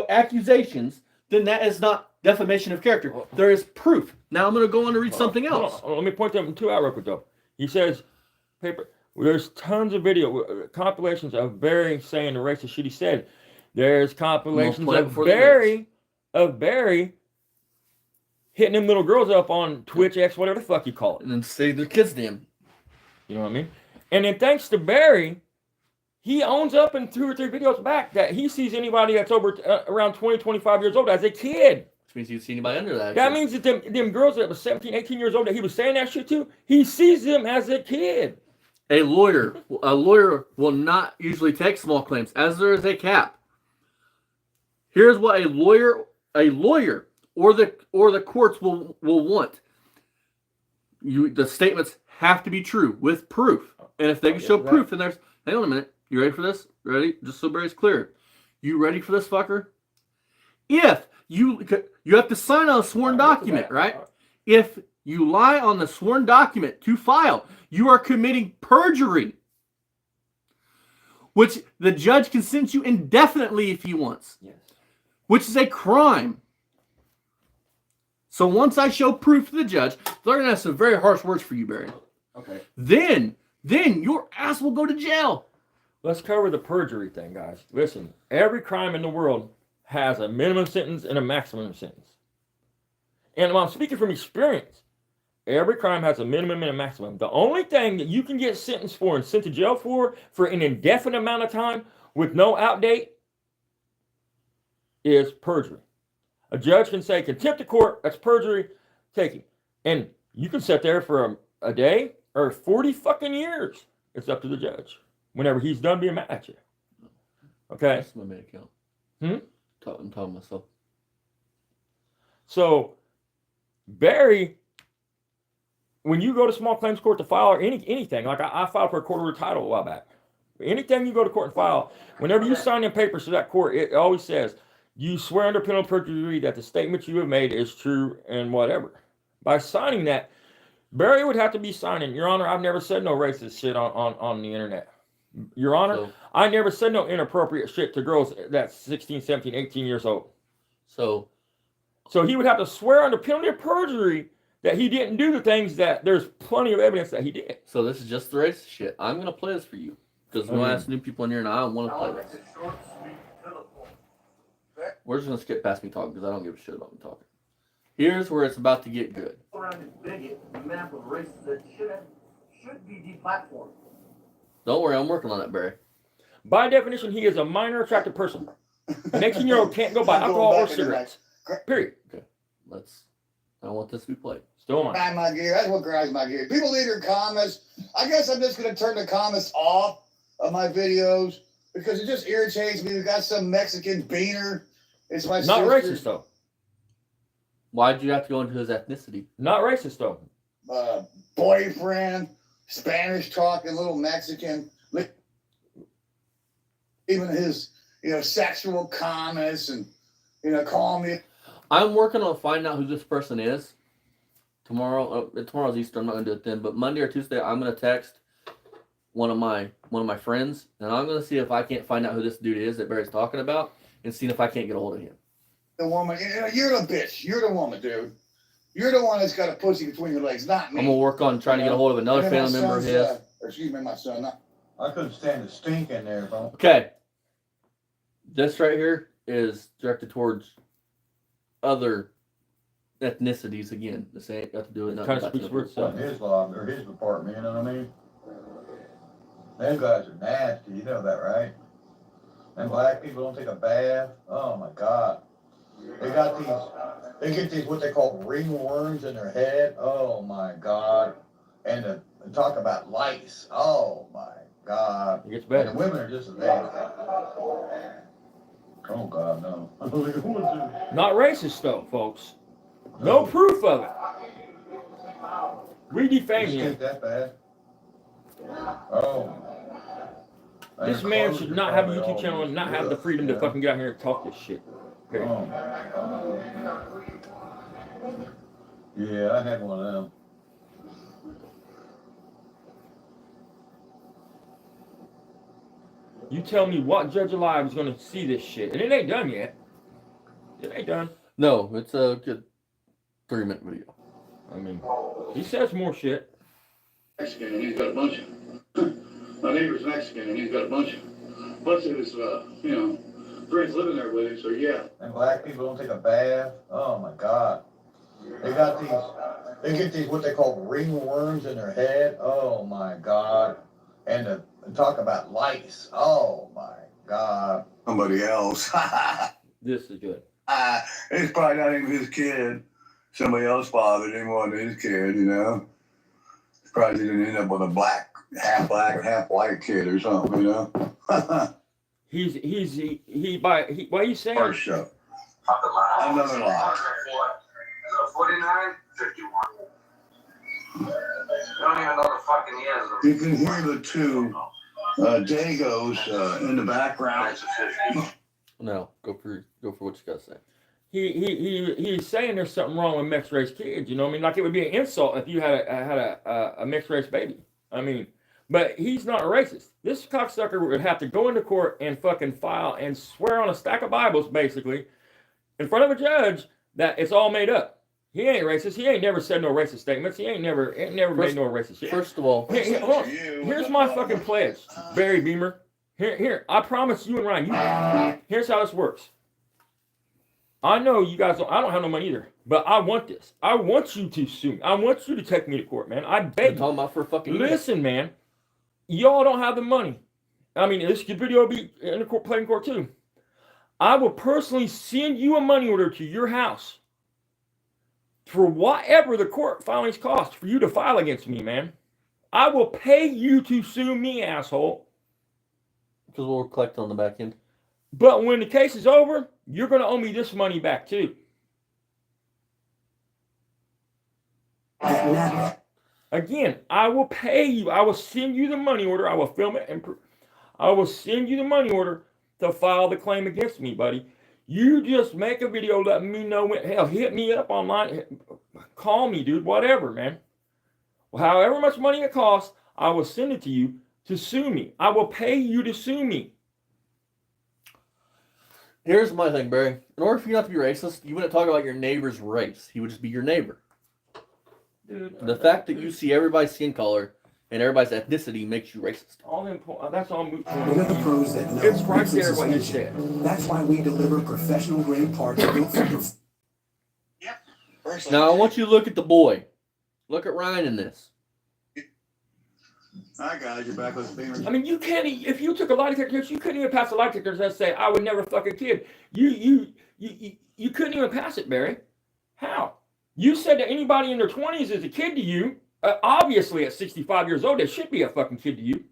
accusations, then that is not defamation of character. There is proof. Now I'm going to go on to read something else. Let me point them two out real quick though. He says, paper. There's tons of video compilations of Barry saying the racist shit he said. There's compilations play it of before the Barry hitting them little girls up on Twitch, X, whatever the fuck you call it. And then say their kids name. You know what I mean? And then thanks to Barry, he owns up in 2 or 3 videos back that he sees anybody that's over around 20, 25 years old as a kid. Which means you see anybody under that. That means that them girls that was 17, 18 years old that he was saying that shit to, he sees them as a kid. A lawyer will not usually take small claims, as there is a cap. Here's what a lawyer or the courts will want. The statements have to be true with proof. And if they can show proof, then there's hang on a minute. You ready for this? Ready? Just so Barry's clear. You ready for this, fucker? If you have to sign on a sworn document, right? If you lie on the sworn document to file, you are committing perjury, which the judge can sentence you indefinitely if he wants, Yes. which is a crime. So once I show proof to the judge, they're going to have some very harsh words for you, Barry. Okay. Then your ass will go to jail. Let's cover the perjury thing, guys. Listen, every crime in the world has a minimum sentence and a maximum sentence. And I'm speaking from experience. Every crime has a minimum and a maximum. The only thing that you can get sentenced for and sent to jail for an indefinite amount of time with no outdate is perjury. A judge can say contempt of court, that's perjury, take it. And you can sit there for a day or 40 fucking years. It's up to the judge whenever he's done being mad at you. Okay? That's my main account. I'm talking to myself. So, Barry, when you go to small claims court to file or anything, like I filed for a court order title a while back. Anything you go to court and file, whenever you sign in papers to that court, it always says, you swear under penalty of perjury that the statement you have made is true and whatever. By signing that, Barry would have to be signing, Your Honor, I've never said no racist shit on the internet. Your Honor, I never said no inappropriate shit to girls that's 16, 17, 18 years old. So he would have to swear under penalty of perjury that he didn't do the things that there's plenty of evidence that he did. So this is just the racist shit. I'm going to play this for you. Because when I ask new people in here and I don't want to play this. We're just going to skip past me talking because I don't give a shit about me talking. Here's where it's about to get good. Around this bigot, map of races that should be deplatformed. Don't worry, I'm working on that, Barry. By definition, he is a minor attractive person. An 18-year-old can't go buy alcohol or cigarettes. Period. Okay. I want this to be played. Still mine. Grind my gear. That's what grinds my gear. People leave their comments. I guess I'm just going to turn the comments off of my videos because it just irritates me. We got some Mexican beaner. It's my Not sister. racist, though. Why'd you have to go into his ethnicity? Not racist, though. Boyfriend, Spanish talking, little Mexican. Even his, sexual comments and, calling me. I'm working on finding out who this person is. Tomorrow's Easter. I'm not gonna do it then, but Monday or Tuesday, I'm gonna text one of my friends, and I'm gonna see if I can't find out who this dude is that Barry's talking about, and see if I can't get a hold of him. The woman, you're the bitch. You're the woman, dude. You're the one that's got a pussy between your legs, not me. I'm gonna work on trying to get a hold of another And then my family member of son's, his. excuse me, my son. I couldn't stand the stink in there, bro. Okay. This right here is directed towards other ethnicities again. This ain't got to do with nothing. Kind of about speaks for the- itself. His law or his department, you know what I mean? Them guys are nasty, you know that, right? And black people don't take a bath. Oh my God. They get these what they call ringworms in their head. Oh my God. And to talk about lice. Oh my God. It gets And better. the women are just as bad. Oh God, no. Not racist, though, folks. No proof of it. We defame You him. stink that bad? Oh. This And man clothes should are not have a probably YouTube channel all and not have the freedom to yeah. fucking get out here and talk this shit. Period. Oh. Yeah, I had one of them. You tell me what judge alive is going to see this shit. And it ain't done yet. It ain't done. No, it's a good 3-minute video. I mean, he says more shit. Mexican, and he's got a bunch of my neighbor's Mexican, and he's got a bunch of his, friends living there with him. So yeah. And black people don't take a bath. Oh my God. They get these what they call ringworms in their head. Oh my God. And talk about lice. Oh my God. Somebody else. This is good. It's probably not even his kid. Somebody else fathered him, wasn't his kid, you know. Probably didn't end up with a half black, half white kid or something, you know. What are you saying? First show. Another lie. 49, 51. Don't even know the fucking years. You can hear the two Dagos in the background. No, go for what you gotta say. He's saying there's something wrong with mixed race kids. You know what I mean? Like it would be an insult if you had a mixed race baby. I mean, but he's not a racist. This cocksucker would have to go into court and fucking file and swear on a stack of Bibles, basically, in front of a judge that it's all made up. He ain't racist. He ain't never said no racist statements. He ain't never made no racist shit. First of all, Hold on. Here's my fucking pledge, Barry Beamer. Here, I promise you and Ryan. Here's how this works. I know you guys I don't have no money either, but I want this. I want you to sue me. I want you to take me to court, man. I beg I'm talking about for a fucking Listen, man. Y'all don't have the money. I mean, this video will be in the court, playing court too. I will personally send you a money order to your house for whatever the court filings cost for you to file against me, man. I will pay you to sue me, asshole. because we'll collect on the back end. But when the case is over, you're going to owe me this money back too. Again, I will pay you. I will send you the money order. I will film it and I will send you the money order to file the claim against me, buddy. You just make a video letting me know when. Hell, hit me up online. Call me, dude. Whatever, man. However much money it costs, I will send it to you to sue me. I will pay you to sue me. Here's my thing, Barry. In order for you not to be racist, you wouldn't talk about your neighbor's race. He would just be your neighbor. Dude, The fact that you see everybody's skin color and everybody's ethnicity makes you racist. That's all. We're the pros that know. It's right Mixing there what you suspension. said. That's why we deliver professional grade parts built for Now I want you to look at the boy. Look at Ryan in this. Hi guys, you're back with Beamer. I mean, you can't. If you took a lie detector test, you couldn't even pass a lie detector test. Say, I would never fuck a kid. You couldn't even pass it, Barry. How? You said that anybody in their 20s is a kid to you. Obviously, at 65 years old, they should be a fucking kid to you.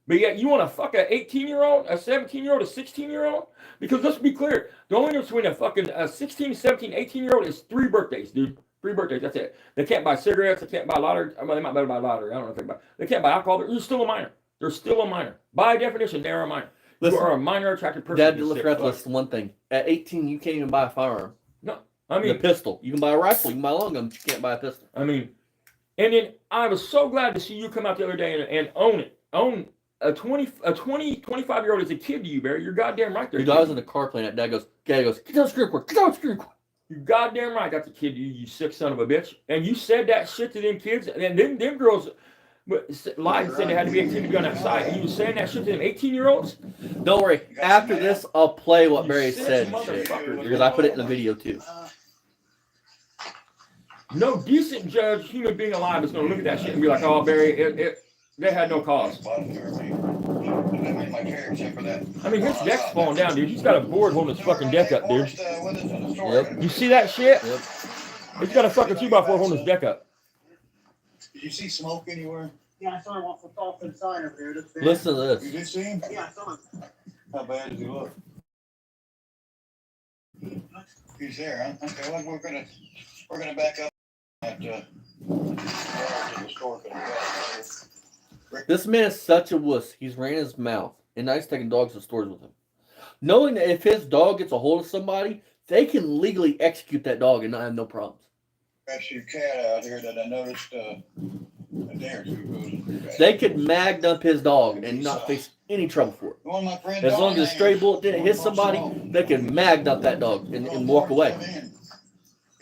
But yet, you want to fuck an 18-year-old, a 17-year-old, a 16-year-old? Because let's be clear, the only difference between a fucking 16, 17, 18-year-old is 3 birthdays, dude. 3 birthdays, that's it. They can't buy cigarettes, they can't buy lottery. Well, they might be able to buy lottery. I don't know if they buy. They can't buy alcohol. They're still a minor. They're still a minor. By definition, they're a minor. Listen, you are a minor attracted person. Dad, let's forget listen one thing. At 18, you can't even buy a firearm. No, I mean a pistol. You can buy a rifle. You can buy a long gun, but you can't buy a pistol. I mean, and then I was so glad to see you come out the other day and own it. Own a 25-year-old is a kid to you, Barry. You're goddamn right there. Dude, I was in the car playing that. Dad goes, get down the screen cord. Get down the screen cord. You goddamn right. That's a kid to you, you sick son of a bitch. And you said that shit to them kids. And then them girls lied and said they had to be 18 to be on that side. And you were saying that shit to them 18-year-olds? Don't worry. After this, I'll play what Barry said and shit, because I put it in the video too. No decent judge, human being alive, is going to look at that shit and be like, oh, Barry, they had no cause. I mean, his deck's falling down, dude. He's got a board holding his fucking deck up, dude. Yep. You see that shit? Yep. He's got a fucking 2x4 holding his deck up. Did you see smoke anywhere? Yeah, I saw him off the dolphin sign over there. That's Listen to You this. did see him? Yeah, I saw him. How bad does he look? He's there, huh? Okay, well, we're gonna back up at to the store. This man is such a wuss. He's ran his mouth. And now he's taking dogs to stores with him. Knowing that if his dog gets a hold of somebody, they can legally execute that dog and not have no problems. Rescue cat out here that I noticed a day or two ago. They could mag dump his dog and not face any trouble for it. One of my friends, As long as a stray bullet didn't hit somebody, they can mag dump that dog and walk away.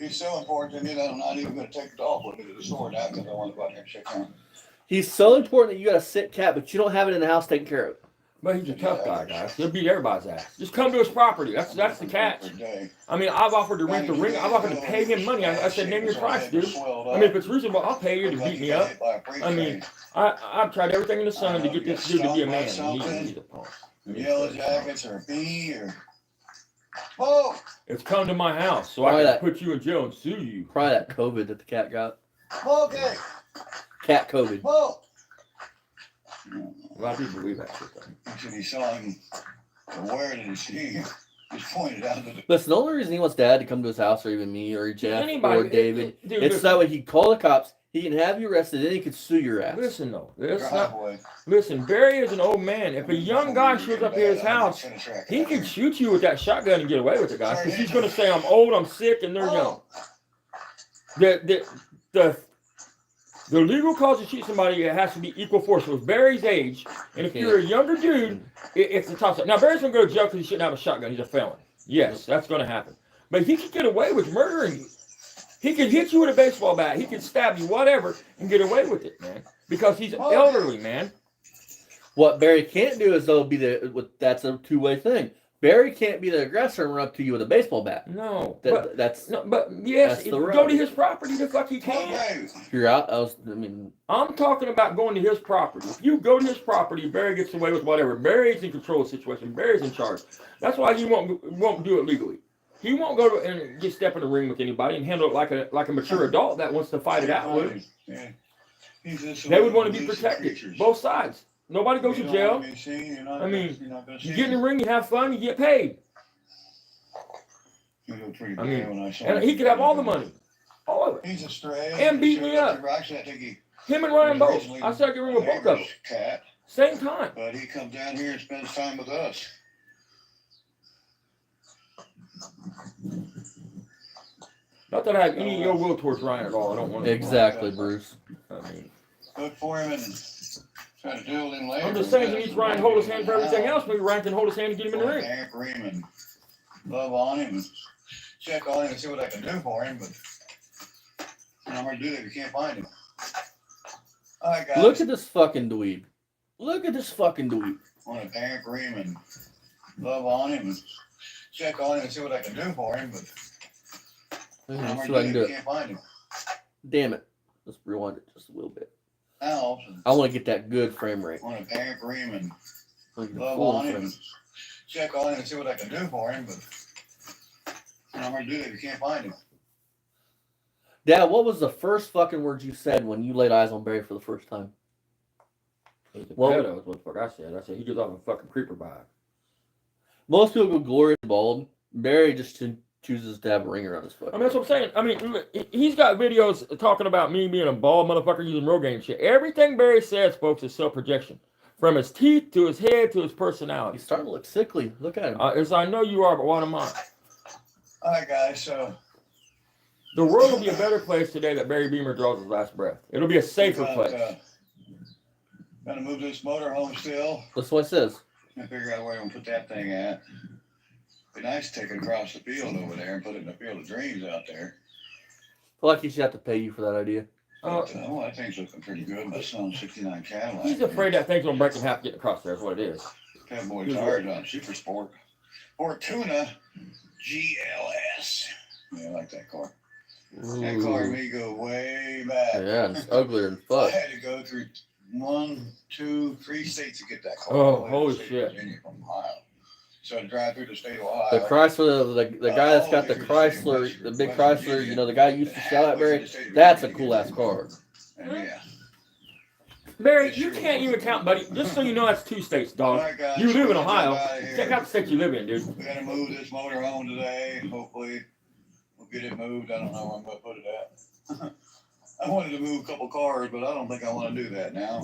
He's so important to me that I'm not even going to take the dog with me to the store now because I want to go out there and check on him. He's so important that you got a sick cat, but you don't have it in the house taken care of. But he's a tough guy, guys. He'll beat everybody's ass. Just come to his property. That's the catch. I mean, I've offered to rent the ring. I've offered to pay him money. I said, name your price, dude. I mean, if it's reasonable, I'll pay you to beat me up. I mean, I've tried everything in the sun to get this dude to be a man. And he's a punk. Yellow jackets or a bee or. Oh! It's come to my house, so I can put you in jail and sue you. Probably that COVID that the cat got. Okay. Cat COVID. Whoa! A lot of people believe that shit, though. He said he saw him wearing it. He just pointed out that. Listen, the only reason he wants Dad to come to his house, or even me, or Jeff, Anybody, or David, dude, it's that way he can call the cops, he can have you arrested, then he can sue your ass. Listen, though. Listen, Barry is an old man. If a young guy shows up at his house, he can shoot you with that shotgun and get away with it, guys. Because he's going to say, I'm old, I'm sick, and they're young. The legal cause to shoot somebody, it has to be equal force. So it's Barry's age, and if you're a younger dude, it's the toss up. Now, Barry's going to go to jail because he shouldn't have a shotgun. He's a felon. Yes, that's going to happen. But he could get away with murdering you. He could hit you with a baseball bat. He could stab you, whatever, and get away with it, man. Because he's elderly, man. What Barry can't do is, though, that's a two-way thing. Barry can't be the aggressor and run up to you with a baseball bat. No. But yes, the go to his property the fuck he can. If you're out, I'm talking about going to his property. If you go to his property, Barry gets away with whatever. Barry's in control of the situation. Barry's in charge. That's why he won't do it legally. He won't go to and just step in the ring with anybody and handle it like a mature adult that wants to fight it out with. Yeah. They would want to be protected, both sides. Nobody goes to jail. I mean, you get in the ring, you have fun, you get paid. I mean, and he could have all the money, all of it, He's a stray. and beat me up. Actually, I think he Him and Ryan both. I said I could ring with both of them. Cat, Same time. but he comes down here and spends time with us. Not that I have any ill will towards Ryan at all. I don't want to. exactly, Bruce. I mean, Look for him and try to deal with him later. I'm just saying he needs Ryan to hold his hand for everything else. Maybe Ryan can hold his hand and get him in the ring. Hank Freeman, love on him, and check on him and see what I can do for him. But I'm gonna do that if you can't find him. All right, guys. Look at this fucking dweeb. Look at this fucking dweeb. Want to Hank Freeman, love on him, and check on him and see what I can do for him. But I'm Let's see gonna if I can do do it if you it. can't find him. Damn it. Let's rewind it just a little bit. Now, I want to get that good frame rate. want to Hank Freeman, Look at the love full on him, frame. and check on him and see what I can do for him. But I'm gonna do that if you can't find him. Dad, what was the first fucking words you said when you laid eyes on Barry for the first time? He's a Well- pedo, is what the fuck I said. I said he gives off a fucking creeper vibe. Most people go glorious bald. Barry just chooses to have a ring around his foot. I mean, that's what I'm saying. I mean, he's got videos talking about me being a bald motherfucker using Rogaine shit. Everything Barry says, folks, is self-projection. From his teeth to his head to his personality. He's starting to look sickly. Look at him. As I know you are, but what am I? All right, guys. So The world will be a better place today that Barry Beamer draws his last breath. It'll be a safer place. Gonna move this motor home still. That's what it says. And figure out where I'm gonna put that thing at. Be nice to take it across the field over there and put it in the field of dreams out there. I feel like he should have to pay you for that idea. But, that thing's looking pretty good. My son's 69 Cadillac. He's afraid that thing's gonna break in half getting across there. That's what it is. Pet Boy tires on Super Sport. Fortuna GLS. Yeah, I like that car. That car and me go way back. Yeah, it's uglier than I fuck. had to go through 1, 2, 3 states to get that car. Oh, all the way to holy the state of shit. Virginia from Ohio. So I drive through the state of Ohio. The Chrysler, the guy that's got the Chrysler, the big Chrysler, you know, the guy you used to shout at Barry, that's a cool ass car. And yeah. Barry, you can't even count, buddy. Just so you know, that's 2 states, dog. Alright, guys, You live in we'll get Ohio. out of here. Check out the state you live in, dude. We gotta move this motor home today. Hopefully, we'll get it moved. I don't know where I'm gonna put it at. I wanted to move a couple cars, but I don't think I want to do that now.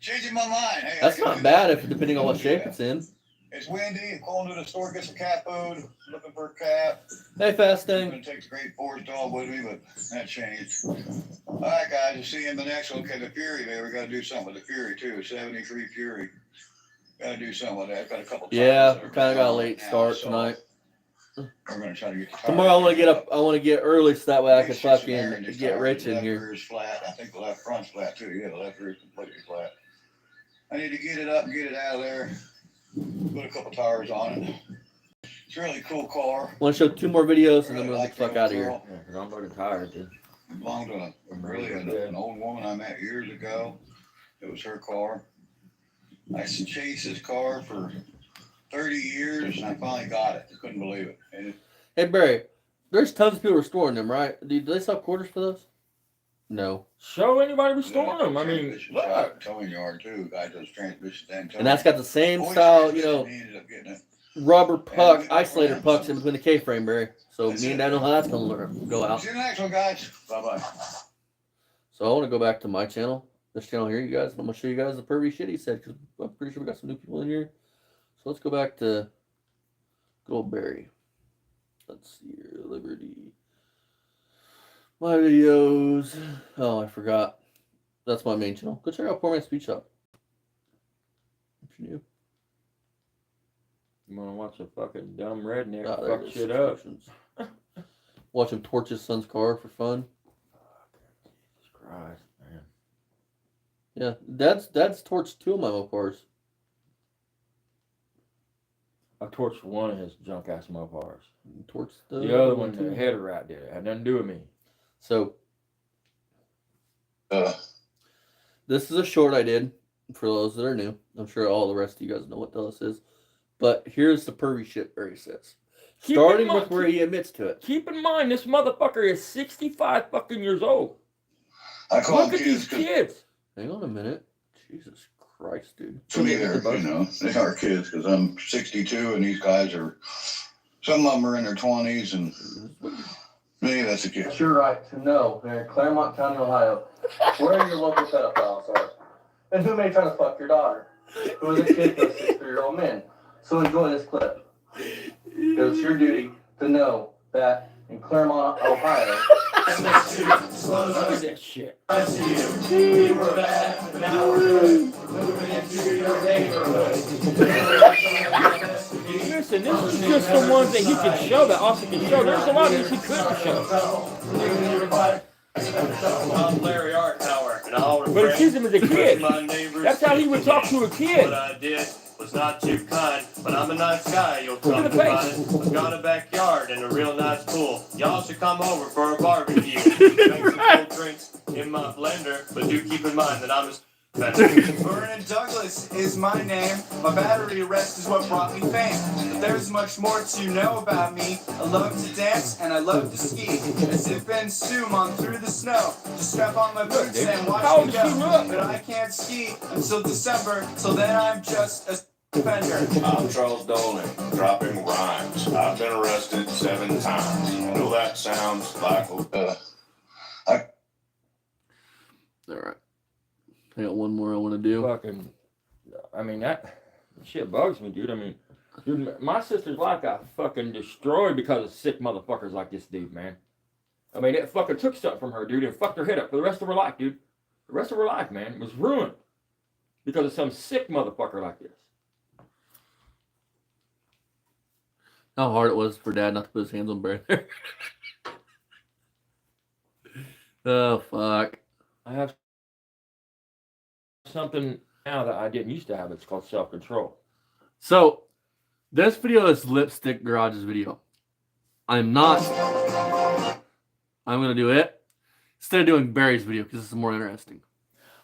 Changing my mind. Hey, That's I can not do bad that. if depending on what shape it's in. It's windy. I'm going to the store, get some cat food. Looking for a cat. Hey, fast I'm thing. gonna take the great forest dog with me, but that changed. All right, guys. We'll see you in the next one. Okay, the Fury there. We gotta do something with the Fury too. 73 Fury. Gotta do something with that. Got a couple. Yeah, tires that we are kind of got a down late now, start so tonight. We're gonna try to get the tire. Tomorrow I want to get up. I want to get early so that way I can It's just an air in fucking this get tire. rich The in left here. rear is flat. I think the left front's flat too. Yeah, the left rear is completely flat. I need to get it up and get it out of there. Put a couple tires on it. It's a really cool car. I want to show 2 more videos and then we'll get the fuck out of here. Yeah, because I'm fucking tired, dude. It belonged to an old woman I met years ago. It was her car. I used to chase this car for 30 years and I finally got it. I couldn't believe it. And Hey Barry, there's tons of people restoring them, right? Do they sell quarters for those? No. Show anybody restoring them. I mean, transmission look. shop, towing yard too. Guy does transmissions and towing. And that's got the same Boy, style, you transmission, know, he ended up getting it. rubber puck, And we- isolator pucks in between the K-frame, Barry. So That's me and it. Dad know how that's gonna go out. See you next one, guys. Bye bye. So I want to go back to my channel, this channel here, you guys. I'm gonna show you guys the pervy shit he said because I'm pretty sure we got some new people in here. So let's go back to good old Barry. Let's see here, Liberty. My videos. Oh, I forgot. That's my main channel. Go check out Poor Man's Speed Shop. If you're new. You want to watch a fucking dumb redneck Ah, there it fuck is. shit up. Subscriptions. Watch him torch his son's car for fun. Jesus Christ, man. Yeah, Dad's torched 2 of my Mopars. I torched one of his junk ass Mopars. Torched The other one, too. the header right did it. Had nothing to do with me. So this is a short I did for those that are new. I'm sure all the rest of you guys know what the hell this is. But here's the pervy shit Barry says. Keep Starting in mind- with where he admits to it. Keep in mind, this motherfucker is 65 fucking years old. I call Look them at kids these because kids. Hang on a minute. Jesus Christ, dude. to me they're, they are kids because I'm 62 and these guys are, some of them are in their 20s and maybe that's a kid. It's your right to know in Claremont County, Ohio, where your local pedophiles are. And who may try to fuck your daughter. Who is a kid to 63-year-old men. So enjoy this clip. It's your duty to know that in Claremont, Ohio. Look at that shit. Listen, this is just the ones that he can show, that Austin can show. There's a lot of these he couldn't show. I'm Larry Arttower, and I'll But it sees him as a kid. my neighbors. That's how he would talk to a kid. What I did was not too kind, but I'm a nice guy, you'll Look come at to the find face. it. I've got a backyard and a real nice pool. Y'all should come over for a barbecue. Make some cold drinks in my blender, but do keep in mind that I'm a Vernon Douglas is my name. My battery arrest is what brought me fame. But there's much more to know about me. I love to dance and I love to ski. As if Ben zoom on through the snow. Just strap on my boots and watch How old me is he, go. look? But I can't ski until December. Till then I'm just a fender. I'm Charles Dolan, dropping rhymes. I've been arrested 7 times. I know that sounds like All right. I got one more I want to do. Fucking, I mean, that shit bugs me, dude. I mean, dude, my sister's life got fucking destroyed because of sick motherfuckers like this dude, man. I mean, it fucking took something from her, dude, and fucked her head up for the rest of her life, dude. The rest of her life, man, was ruined because of some sick motherfucker like this. How hard it was for Dad not to put his hands on Barry there. Oh, fuck. I have something now that I didn't used to have. It's called self-control. So, this video is Lipstick Garage's video. I'm going to do it instead of doing Barry's video because this is more interesting.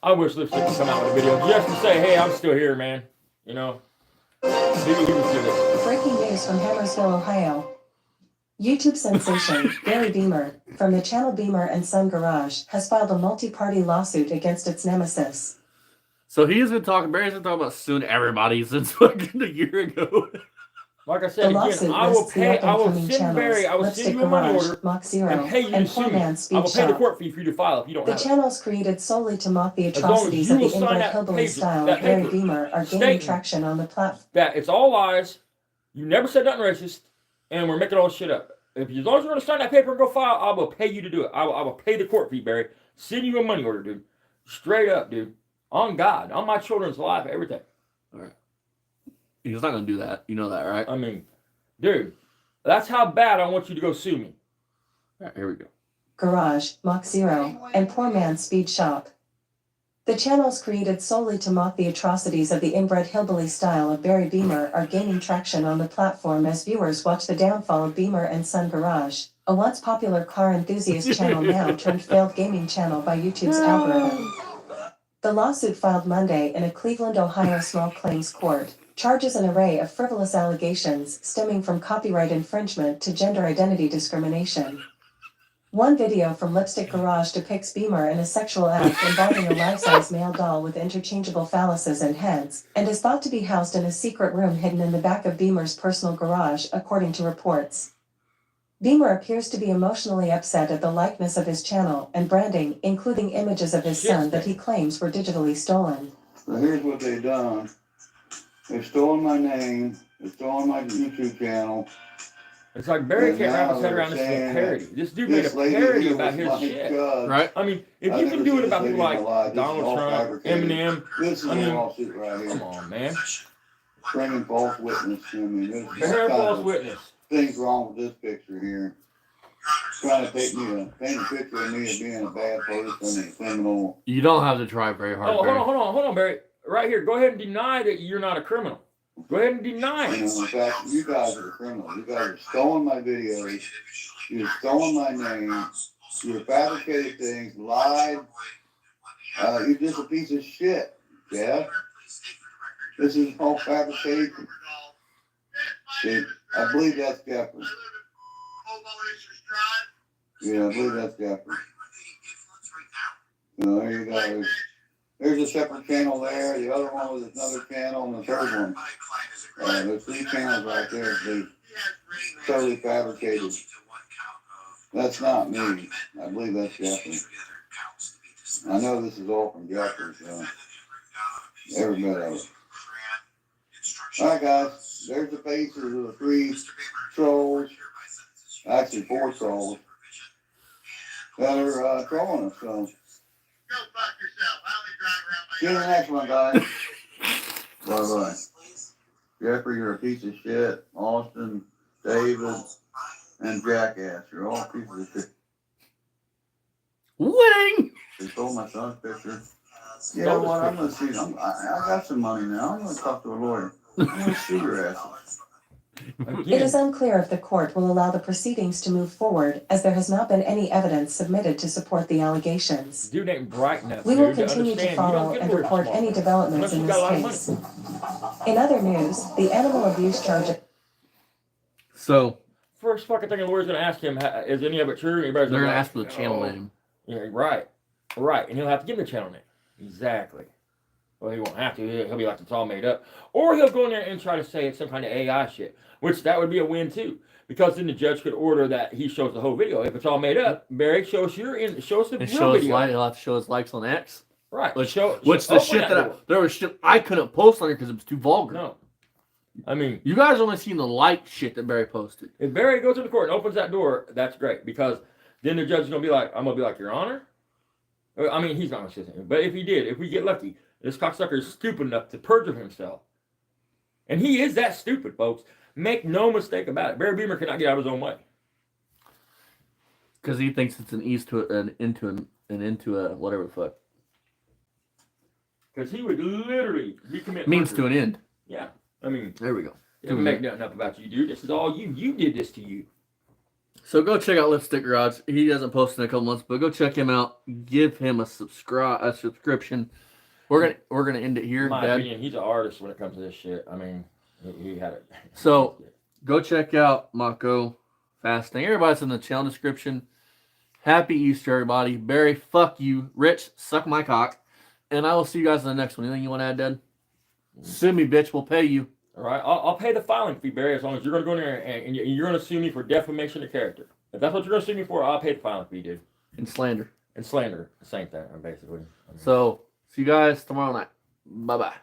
I wish Lipstick would come out with a video just to say, hey, I'm still here, man. You know? He was do this. Breaking news from Hammersville, Ohio. YouTube sensation Barry Beamer, from the channel Beamer and Son Garage, has filed a multi-party lawsuit against its nemesis. So he's been talking, Barry's been talking about suing everybody since fucking a year ago. Like I The said again, lawsuit I will lists the pay. I will up-and-coming send Barry. I will Lipstick send you a money Garage, order Mach Zero, and pay you and to sue Poor me. Man's I will Speed pay the Shop. court fee for you to file if you don't The have it. channels created solely to mock the As long as atrocities you of the will sign inbred that hillbilly paper- style that Barry paper Beamer are gaining stating traction on the platform. That it's all lies. You never said nothing racist, and we're making all this shit up. If as long as you're going to sign that paper and go file, I will pay you to do it. I will pay the court fee, Barry. Send you a money order, dude. Straight up, dude. On God, on my children's life, everything. All right. He's not going to do that. You know that, right? I mean, dude, That's how bad I want you to go sue me. All right, here we go. Garage, Mach Zero, and Poor Man's Speed Shop. The channels created solely to mock the atrocities of the inbred hillbilly style of Barry Beamer are gaining traction on the platform as viewers watch the downfall of Beamer and Son Garage, a once popular car enthusiast channel now turned failed gaming channel by YouTube's algorithm. The lawsuit filed Monday in a Cleveland, Ohio small claims court charges an array of frivolous allegations stemming from copyright infringement to gender identity discrimination. One video from Lipstick Garage depicts Beamer in a sexual act involving a life-size male doll with interchangeable phalluses and heads, and is thought to be housed in a secret room hidden in the back of Beamer's personal garage, according to reports. Beamer appears to be emotionally upset at the likeness of his channel and branding, including images of his son that he claims were digitally stolen. So here's what they done. They've stolen my name, they've stolen my YouTube channel. It's like Barry And can't wrap now his head around this they're as a parody. saying This dude made a this lady parody here about was his my shit. judge. Right? I mean, if I've you never can do seen it this about lady people in my like life. This is Donald all Trump, fabricated. Eminem, This is I a mean, lawsuit right here. come on, man. Bringing false witness to me. There's all Bear kinds false of witness. things wrong with this picture here. Trying to paint a picture of me as being a bad person and a criminal. You don't have to try very hard. Oh, hold Barry. on, Barry. Right here, go ahead and deny that you're not a criminal. Go ahead and deny You it. know, in fact, you guys are criminals. You guys are stolen my videos. You've stolen my name. You've fabricated things, lied. You're just a piece of shit, Jeff. This is all fabrication. See, I believe that's Jeffrey. Yeah, I believe that's Jeffrey. You know, there you go. There's a separate channel there. The other one was another channel, and the third one. There's 3 channels right there. They totally fabricated. That's not me. I believe that's Jeffrey. I know this is all from Jeffrey, so every bit of it. All right, guys. There's the faces of the 3 trolls. Actually, 4 trolls that are trolling us. So. See you in the next one, guys. Bye-bye. Jeffrey, you're a piece of shit. Austin, David, and Jackass. You're all pieces of shit. Winning! They stole my son's picture. You know what? I'm going to see. I got some money now. I'm going to talk to a lawyer. I'm going to sue your ass. It is unclear if the court will allow the proceedings to move forward, as there has not been any evidence submitted to support the allegations. Dude ain't bright enough. We will dude, continue to understand. You follow don't get and very report smart. any developments in Unless you this got a lot of case. In other news, the animal abuse charge. So First fucking thing the lawyer's gonna ask him, is any of it true? Everybody's they're gonna like, ask for the channel "Oh." name. Yeah, right, and he'll have to give the channel name. Exactly. Well, he won't have to. He'll be like, it's all made up, or he'll go in there and try to say it's some kind of AI shit, which that would be a win too, because then the judge could order that he shows the whole video. If it's all made up, Barry, show us the And real show his video. he'll have to show his likes on X. Right. Which show the open shit that door. there was shit I couldn't post on here because it was too vulgar. No. I mean, you guys only seen the like shit that Barry posted. If Barry goes to the court and opens that door, that's great, because then the judge is gonna be like, I'm gonna be like, Your Honor. I mean, he's not gonna say anything, but if he did, if we get lucky, this cocksucker is stupid enough to perjure himself, and he is that stupid, folks. Make no mistake about it. Barry Beamer cannot get out of his own way because he thinks it's an ease to an into a whatever the fuck. Because he would literally be committing Means murder. to an end. Yeah, I mean, there we go. Doesn't make nothing up about you, dude. This is all you. You did this to you. So go check out Lipstick Garage. He hasn't posted in a couple months, but go check him out. Give him a subscription. We're gonna end it here. In my Dad. opinion, he's an artist when it comes to this shit. I mean, he had it. So go check out Mako Fasting. Everybody's in the channel description. Happy Easter, everybody. Barry, fuck you. Rich, suck my cock. And I will see you guys in the next one. Anything you want to add, Dad? Sue me, bitch. We'll pay you. All right, I'll pay the filing fee, Barry, as long as you're going to go in there and you're going to sue me for defamation of character. If that's what you're going to sue me for, I'll pay the filing fee, dude. And slander. And slander, the same thing, basically. So see you guys tomorrow night. Bye-bye.